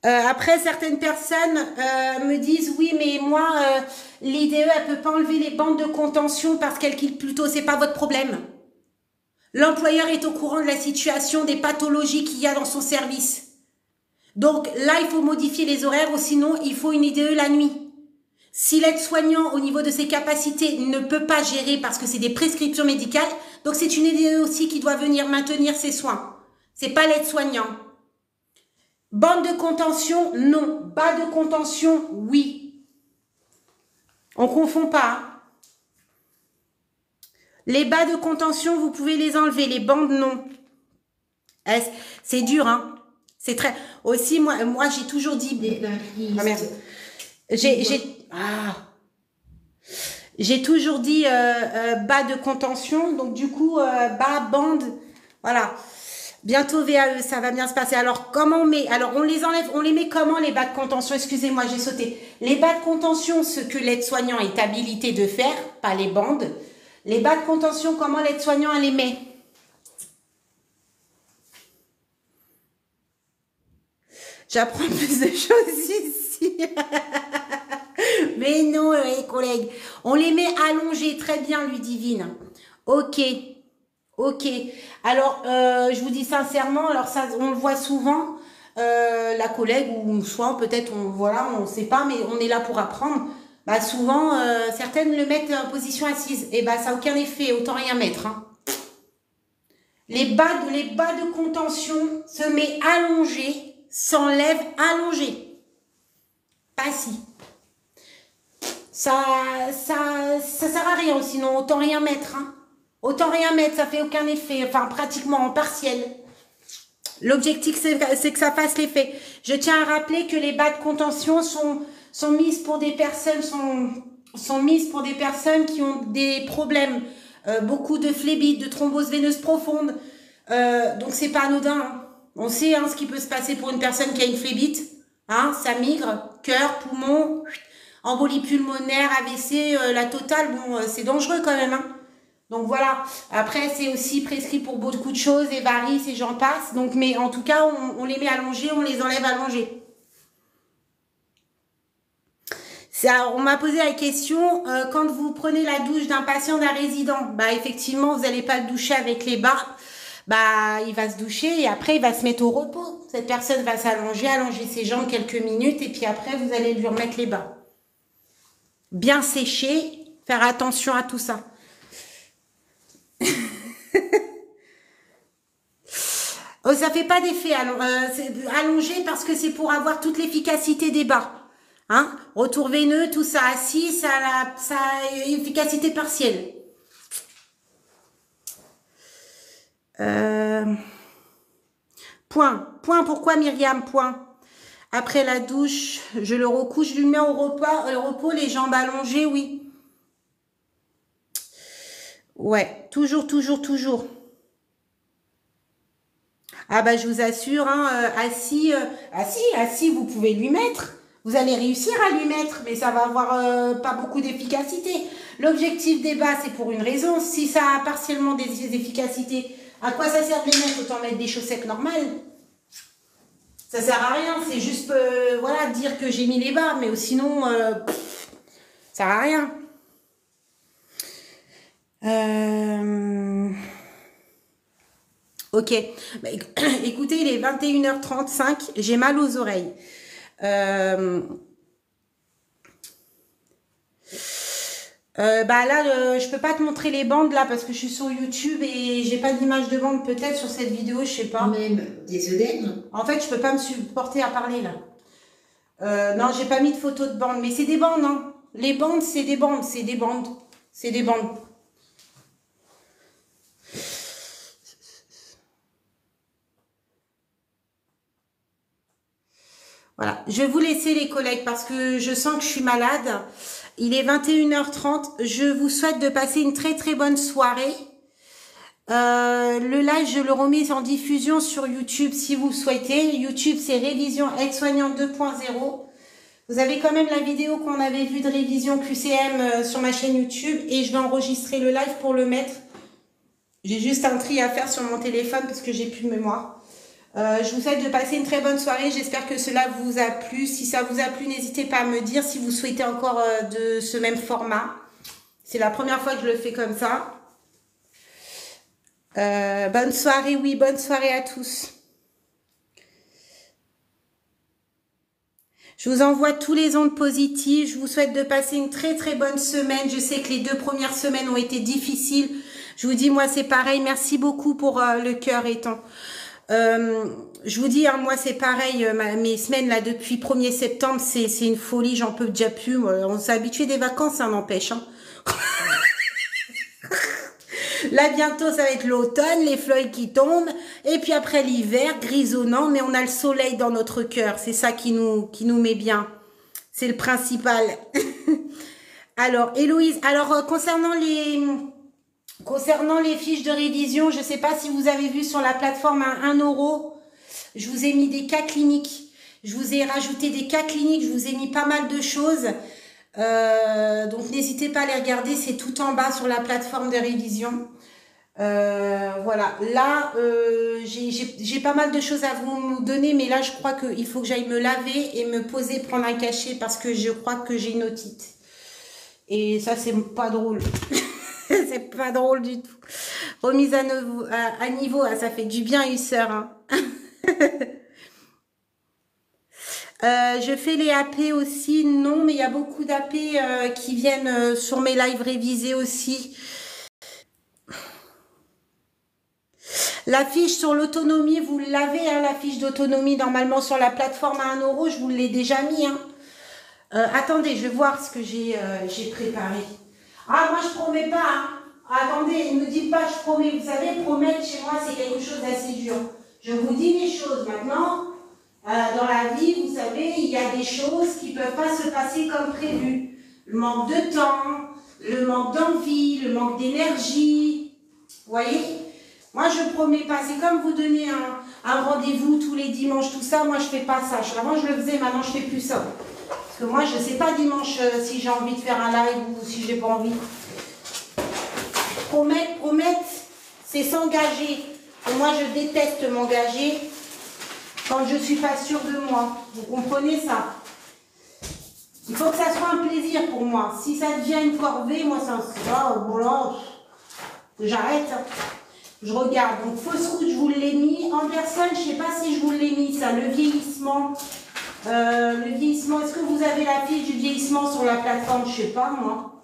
Après, certaines personnes me disent oui, mais moi, l'IDE, elle peut pas enlever les bandes de contention parce qu'elle quitte plus tôt. C'est pas votre problème. L'employeur est au courant de la situation, des pathologies qu'il y a dans son service. Donc là, il faut modifier les horaires ou sinon, il faut une IDE la nuit. Si l'aide-soignant, au niveau de ses capacités, ne peut pas gérer parce que c'est des prescriptions médicales, donc c'est une IDE aussi qui doit venir maintenir ses soins. C'est pas l'aide-soignant. Bande de contention, non. Bas de contention, oui. On confond pas. Les bas de contention, vous pouvez les enlever. Les bandes, non. C'est dur, hein. C'est très... Aussi, moi j'ai toujours dit... Ah, merde. J'ai toujours dit bas de contention. Donc, du coup, bas, bande, voilà. Bientôt VAE, ça va bien se passer. Alors, comment on met? Alors, on les enlève, on les met comment, les bas de contention? Excusez-moi, j'ai sauté. Les bas de contention, ce que l'aide-soignant est habilité de faire, pas les bandes. Les bas de contention, comment l'aide-soignant les met? J'apprends plus de choses ici. Mais non, les collègues. On les met allongés, très bien, Ludivine. Ok. Ok. Alors, je vous dis sincèrement, alors ça, on le voit souvent, la collègue ou soit peut-être, voilà, on ne sait pas, mais on est là pour apprendre. Bah souvent, certaines le mettent en position assise. Et bah ça n'a aucun effet, autant rien mettre. Hein. Les bas de contention se met allongé, s'enlève allongé. Pas si. Ça sert à rien, sinon autant rien mettre. Hein. Autant rien mettre, ça fait aucun effet, enfin pratiquement en partiel. L'objectif, c'est que ça fasse l'effet. Je tiens à rappeler que les bas de contention sont mises pour des personnes, sont mises pour des personnes qui ont des problèmes, beaucoup de phlébite, de thrombose veineuse profonde. Donc c'est pas anodin. Hein. On sait hein, ce qui peut se passer pour une personne qui a une phlébite. Hein, ça migre, cœur, poumon, embolie pulmonaire, AVC, la totale. Bon, c'est dangereux quand même. Hein. Donc voilà, après c'est aussi prescrit pour beaucoup de choses, et varices et j'en passe. Donc, mais en tout cas, on les met allongés, on les enlève allongés. Ça, on m'a posé la question, quand vous prenez la douche d'un patient, d'un résident, bah effectivement, vous n'allez pas le doucher avec les bas. Bah, il va se doucher et après, il va se mettre au repos. Cette personne va s'allonger, allonger ses jambes quelques minutes et puis après, vous allez lui remettre les bas. Bien sécher, faire attention à tout ça. Oh, ça fait pas d'effet allongé parce que c'est pour avoir toute l'efficacité des bas. Hein? Retour veineux, tout ça assis, ça a une efficacité partielle. Point. Pourquoi Myriam? Point. Après la douche, je le recouche, je lui mets au repos, les jambes allongées, oui. Ouais, toujours. Ah bah je vous assure, hein, assis, vous pouvez lui mettre. Vous allez réussir à lui mettre, mais ça va avoir pas beaucoup d'efficacité. L'objectif des bas, c'est pour une raison. Si ça a partiellement des efficacités, à quoi ça sert de les mettre? Autant mettre des chaussettes normales. Ça sert à rien, c'est juste voilà, dire que j'ai mis les bas, mais sinon, ça sert à rien. Ok, bah, écoutez, il est 21h35, j'ai mal aux oreilles. Bah là, je peux pas te montrer les bandes là parce que je suis sur YouTube et j'ai pas d'image de bande peut-être sur cette vidéo, je sais pas. Même des œdèmes. En fait, je peux pas me supporter à parler là. Non, j'ai pas mis de photo de bande, mais c'est des bandes, hein. Les bandes, c'est des bandes. Voilà, je vais vous laisser les collègues parce que je sens que je suis malade. Il est 21h30. Je vous souhaite de passer une très très bonne soirée. Le live, je le remets en diffusion sur YouTube si vous le souhaitez. YouTube, c'est Révision Aide-Soignante 2.0. Vous avez quand même la vidéo qu'on avait vue de révision QCM sur ma chaîne YouTube et je vais enregistrer le live pour le mettre. J'ai juste un tri à faire sur mon téléphone parce que j'ai plus de mémoire. Je vous souhaite de passer une très bonne soirée. J'espère que cela vous a plu. Si ça vous a plu, n'hésitez pas à me dire si vous souhaitez encore de ce même format. C'est la première fois que je le fais comme ça. Bonne soirée, oui, bonne soirée à tous. Je vous envoie tous les ondes positives. Je vous souhaite de passer une très très bonne semaine. Je sais que les 2 premières semaines ont été difficiles. Je vous dis, moi c'est pareil. Merci beaucoup pour le cœur étant. Je vous dis, hein, moi c'est pareil, mes semaines là depuis 1er septembre, c'est une folie, j'en peux déjà plus. On s'est habitué des vacances, ça n'empêche. Hein. Là bientôt ça va être l'automne, les feuilles qui tombent, et puis après l'hiver, grisonnant, mais on a le soleil dans notre cœur, c'est ça qui nous met bien. C'est le principal. Alors, Héloïse, alors concernant les fiches de révision, je ne sais pas si vous avez vu sur la plateforme à 1 €, je vous ai mis des cas cliniques. Je vous ai rajouté des cas cliniques, je vous ai mis pas mal de choses. Donc n'hésitez pas à les regarder, c'est tout en bas sur la plateforme de révision. Voilà, là j'ai pas mal de choses à vous donner, mais là je crois qu'il faut que j'aille me laver et me poser, prendre un cachet parce que je crois que j'ai une otite. Et ça c'est pas drôle. C'est pas drôle du tout. Remise à niveau, ah, ça fait du bien, Husseur. Hein. Je fais les AP aussi. Non, mais il y a beaucoup d'AP qui viennent sur mes lives révisés aussi. La fiche sur l'autonomie, vous l'avez, hein, la fiche d'autonomie, normalement sur la plateforme à 1 €, je vous l'ai déjà mis. Hein. Attendez, je vais voir ce que j'ai préparé. Ah, moi, je promets pas. Hein. Attendez, ne me dites pas je promets. Vous savez, promettre chez moi, c'est quelque chose d'assez dur. Je vous dis les choses maintenant. Dans la vie, vous savez, il y a des choses qui ne peuvent pas se passer comme prévu. Le manque de temps, le manque d'envie, le manque d'énergie. Vous voyez? Moi, je ne promets pas. C'est comme vous donner un rendez-vous tous les dimanches, tout ça. Moi, je ne fais pas ça. Avant, je le faisais. Maintenant, je ne fais plus ça. Parce que moi, je ne sais pas dimanche si j'ai envie de faire un live ou si je n'ai pas envie. Promettre, c'est s'engager. Et moi, je déteste m'engager quand je suis pas sûre de moi. Vous comprenez ça? Il faut que ça soit un plaisir pour moi. Si ça devient une corvée, moi, ça, voilà, j'arrête. Je regarde. Donc, fausse route, je vous l'ai mis. Anderson, je sais pas si je vous l'ai mis, ça. Le vieillissement. Le vieillissement. Est-ce que vous avez la fiche du vieillissement sur la plateforme? Je sais pas, moi.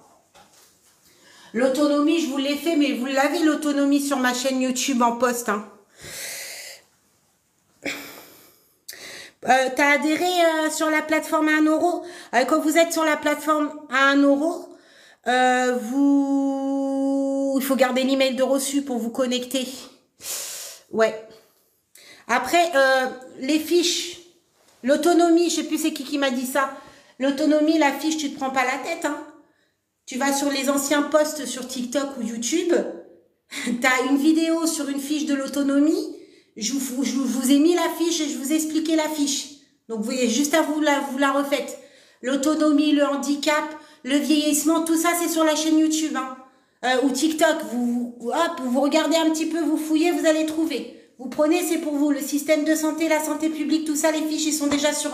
L'autonomie, je vous l'ai fait, mais vous l'avez, l'autonomie, sur ma chaîne YouTube en post. Hein. T'as adhéré sur la plateforme à 1 euro. Quand vous êtes sur la plateforme à 1 euro, il faut garder l'email de reçu pour vous connecter. Ouais. Après, les fiches, l'autonomie, je sais plus c'est qui m'a dit ça. L'autonomie, la fiche, tu te prends pas la tête. Hein. Tu vas sur les anciens posts sur TikTok ou YouTube. Tu as une vidéo sur une fiche de l'autonomie. Je vous ai mis la fiche et je vous ai expliqué la fiche. Donc, vous voyez, juste à vous la refaites. L'autonomie, le handicap, le vieillissement, tout ça, c'est sur la chaîne YouTube. Hein. Ou TikTok. Vous regardez un petit peu, vous fouillez, vous allez trouver. Vous prenez, c'est pour vous. Le système de santé, la santé publique, tout ça, les fiches, ils sont déjà sur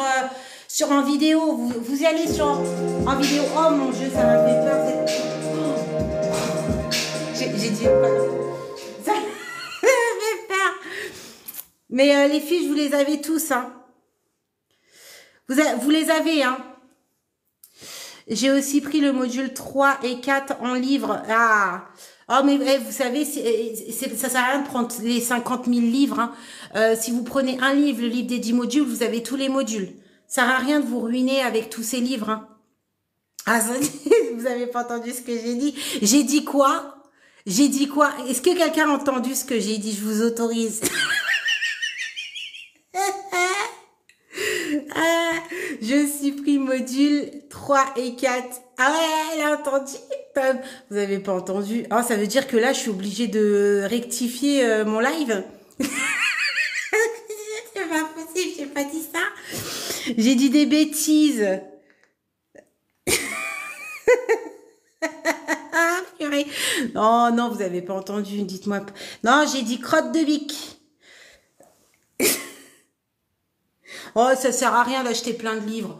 en vidéo. Vous y allez en vidéo. Oh mon Dieu, ça m'a fait peur. J'ai dit... Ça m'a fait peur. Mais les fiches, vous les avez tous. Hein. Vous les avez. Hein. J'ai aussi pris le module 3 et 4 en livre. Ah, oh, mais vous savez, ça sert à rien de prendre les 50 000 livres. Hein. Si vous prenez un livre, le livre des 10 modules, vous avez tous les modules. Ça sert à rien de vous ruiner avec tous ces livres. Hein. Ah, ça, vous avez pas entendu ce que j'ai dit? J'ai dit quoi? J'ai dit quoi? Est-ce que quelqu'un a entendu ce que j'ai dit? Je vous autorise. Je suis pris module 3 et 4. Ah ouais, elle a entendu. Vous avez pas entendu? Ah, ça veut dire que là, je suis obligée de rectifier mon live. C'est pas possible, j'ai pas dit ça. J'ai dit des bêtises. Non, non, vous avez pas entendu, dites-moi. Non, j'ai dit crotte de bique. Oh, ça sert à rien d'acheter plein de livres.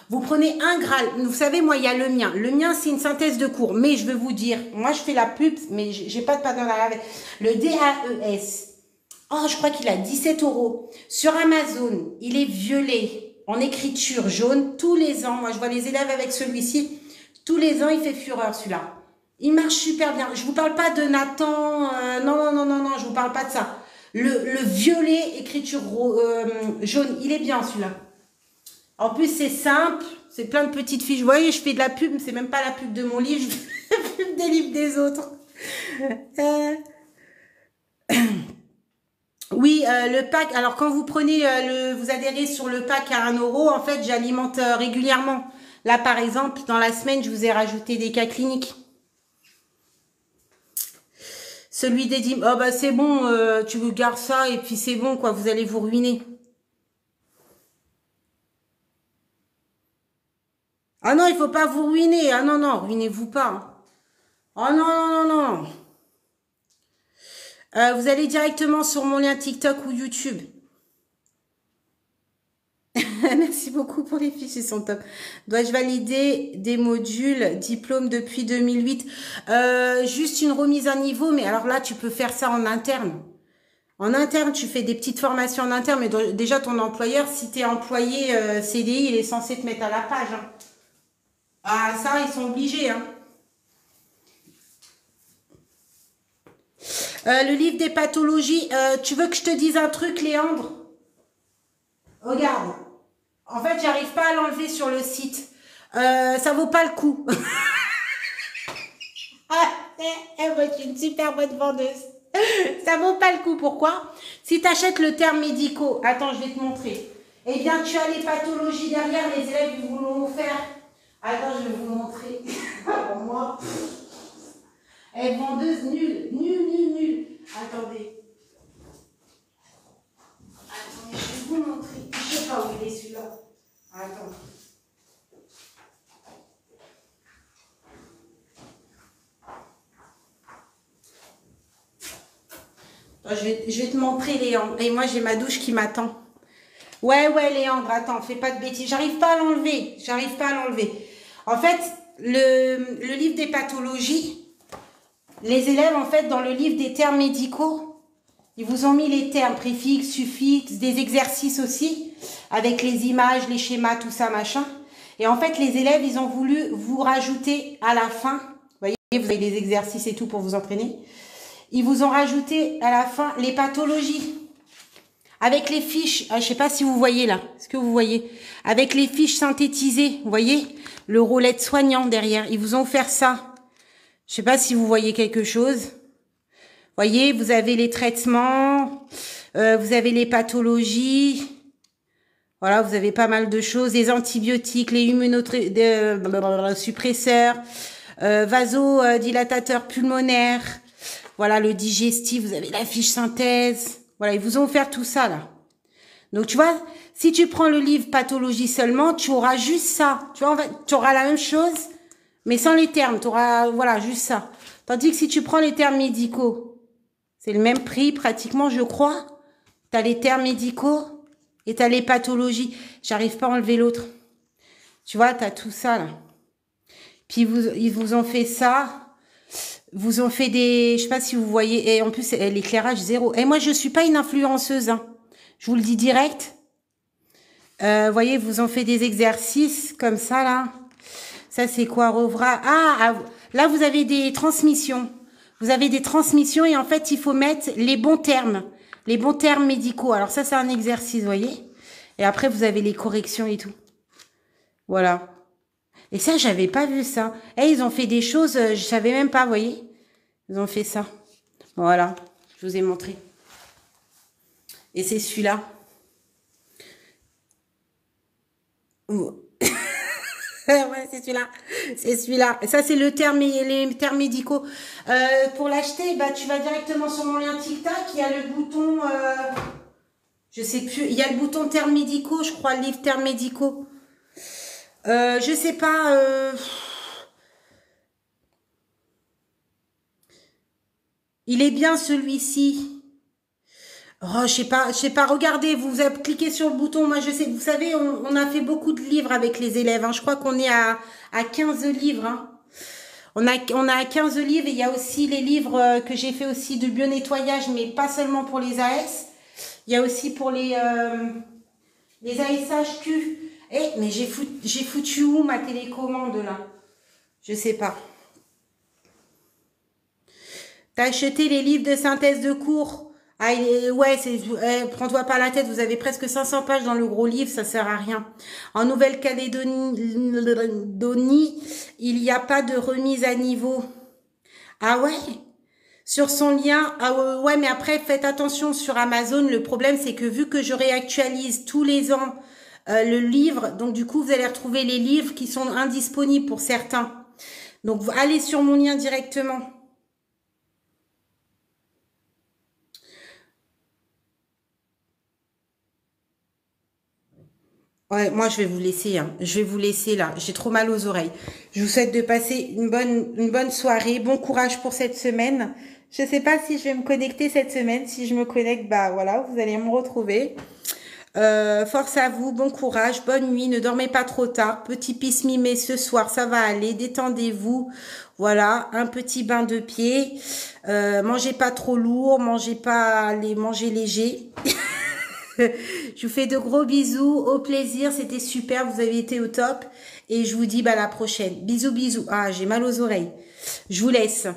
Vous prenez un Graal. Vous savez, moi, il y a le mien. Le mien, c'est une synthèse de cours. Mais je vais vous dire, moi, je fais la pub, mais j'ai pas de partenariat avec. Le DAES. Oh, je crois qu'il a 17 €. Sur Amazon, il est violet, en écriture jaune. Tous les ans, moi, je vois les élèves avec celui-ci. Tous les ans, il fait fureur, celui-là. Il marche super bien. Je vous parle pas de Nathan. Non, je vous parle pas de ça. Le violet, écriture jaune, il est bien celui-là. En plus, c'est simple, c'est plein de petites fiches. Vous voyez, je fais de la pub, c'est même pas la pub de mon livre, je fais la pub des livres des autres. Oui, le pack, alors quand vous prenez, vous adhérez sur le pack à 1 euro, en fait, j'alimente régulièrement. Là, par exemple, dans la semaine, je vous ai rajouté des cas cliniques. Celui des 10... Oh bah c'est bon, tu gardes ça et puis c'est bon quoi, vous allez vous ruiner. Ah non, il faut pas vous ruiner. Ah non, non, ruinez-vous pas. Oh non, non, non, non. Vous allez directement sur mon lien TikTok ou YouTube. Merci beaucoup pour les fiches, ils sont top. Dois-je valider des modules, diplôme depuis 2008? Juste une remise à niveau, mais alors là, tu peux faire ça en interne. En interne, tu fais des petites formations en interne, mais déjà, ton employeur, si tu es employé CDI, il est censé te mettre à la page. Hein. Ah, ça, ils sont obligés. Hein. Le livre des pathologies, tu veux que je te dise un truc, Léandre? Regarde. En fait, j'arrive pas à l'enlever sur le site. Ça vaut pas le coup. Moi, je suis une super bonne vendeuse. Ça vaut pas le coup. Pourquoi? Si tu achètes le terme médicaux, attends, je vais te montrer. Eh bien, tu as les pathologies derrière, les élèves, ils vous l'ont offert. Attends, je vais vous montrer. Moi, elle est vendeuse nulle. Nulle. Attendez. Attendez, je vais vous montrer. Je sais pas où il est celui-là. Attends. Je vais te montrer, Léandre. Et moi, j'ai ma douche qui m'attend. Ouais, Léandre, attends, fais pas de bêtises. J'arrive pas à l'enlever. En fait, le livre des pathologies, les élèves, en fait, dans le livre des termes médicaux, ils vous ont mis les termes, préfixes, suffixes, des exercices aussi, avec les images, les schémas, tout ça, machin. Et en fait, les élèves, ils ont voulu vous rajouter à la fin, vous voyez, vous avez les exercices et tout pour vous entraîner. Ils vous ont rajouté à la fin les pathologies. Avec les fiches, je sais pas si vous voyez là, est-ce que vous voyez? Avec les fiches synthétisées, vous voyez? Le rôle soignant derrière, ils vous ont offert ça. Je sais pas si vous voyez quelque chose. Voyez, vous avez les traitements, vous avez les pathologies. Voilà, vous avez pas mal de choses. Les antibiotiques, les immunosuppresseurs, vasodilatateurs pulmonaires. Voilà, le digestif, vous avez la fiche synthèse. Voilà, ils vous ont offert tout ça, là. Donc, tu vois, si tu prends le livre pathologie seulement, tu auras juste ça. Tu vois, en fait, tu auras la même chose, mais sans les termes. Tu auras, voilà, juste ça. Tandis que si tu prends les termes médicaux, c'est le même prix, pratiquement, je crois. Tu as les termes médicaux et tu as les pathologies. J'arrive pas à enlever l'autre. Tu vois, tu as tout ça, là. Puis, ils vous ont fait ça. Vous ont fait des... Je sais pas si vous voyez... Et en plus, l'éclairage, zéro. Et moi, je suis pas une influenceuse, hein. Je vous le dis direct. Voyez, vous ont fait des exercices comme ça, là. Ça, c'est quoi, Rovra? Là, vous avez des transmissions. Vous avez des transmissions et en fait, il faut mettre les bons termes. Les bons termes médicaux. Alors ça, c'est un exercice, vous voyez. Et après, vous avez les corrections et tout. Voilà. Et ça, j'avais pas vu ça. Et ils ont fait des choses, je savais même pas, vous voyez. Ils ont fait ça. Voilà, je vous ai montré. Et c'est celui-là. Ouais, c'est celui-là. C'est celui-là. Et ça, c'est les termes médicaux. Pour l'acheter, bah, tu vas directement sur mon lien TikTok. Il y a le bouton, je sais plus, il y a le bouton termes médicaux, je crois, livre termes médicaux. Je sais pas. Il est bien celui-ci. Oh, je sais pas. Regardez, vous avez cliqué sur le bouton. Moi, je sais. Vous savez, on a fait beaucoup de livres avec les élèves. Hein. Je crois qu'on est à 15 livres. Hein. On a 15 livres. Et il y a aussi les livres que j'ai fait aussi de bio-nettoyage, mais pas seulement pour les AS. Il y a aussi pour les ASHQ. Mais j'ai foutu où ma télécommande là? Je sais pas. T'as acheté les livres de synthèse de cours? Ouais, prends-toi pas la tête, vous avez presque 500 pages dans le gros livre, ça sert à rien. En Nouvelle-Calédonie, il n'y a pas de remise à niveau. Ah ouais? Sur son lien, ouais, mais après, faites attention sur Amazon. Le problème, c'est que vu que je réactualise tous les ans le livre, donc du coup, vous allez retrouver les livres qui sont indisponibles pour certains. Donc, allez sur mon lien directement. Ouais, moi, je vais vous laisser. Hein. Je vais vous laisser là. J'ai trop mal aux oreilles. Je vous souhaite de passer une bonne soirée. Bon courage pour cette semaine. Je sais pas si je vais me connecter cette semaine. Si je me connecte, bah voilà, vous allez me retrouver. Force à vous, bon courage, bonne nuit, ne dormez pas trop tard. Petit pisse mimé ce soir, ça va aller, détendez-vous. Voilà, un petit bain de pied. Mangez pas trop lourd, mangez léger. Je vous fais de gros bisous, au plaisir, c'était super, vous avez été au top. Et je vous dis bah, à la prochaine. Bisous, bisous. Ah, j'ai mal aux oreilles. Je vous laisse.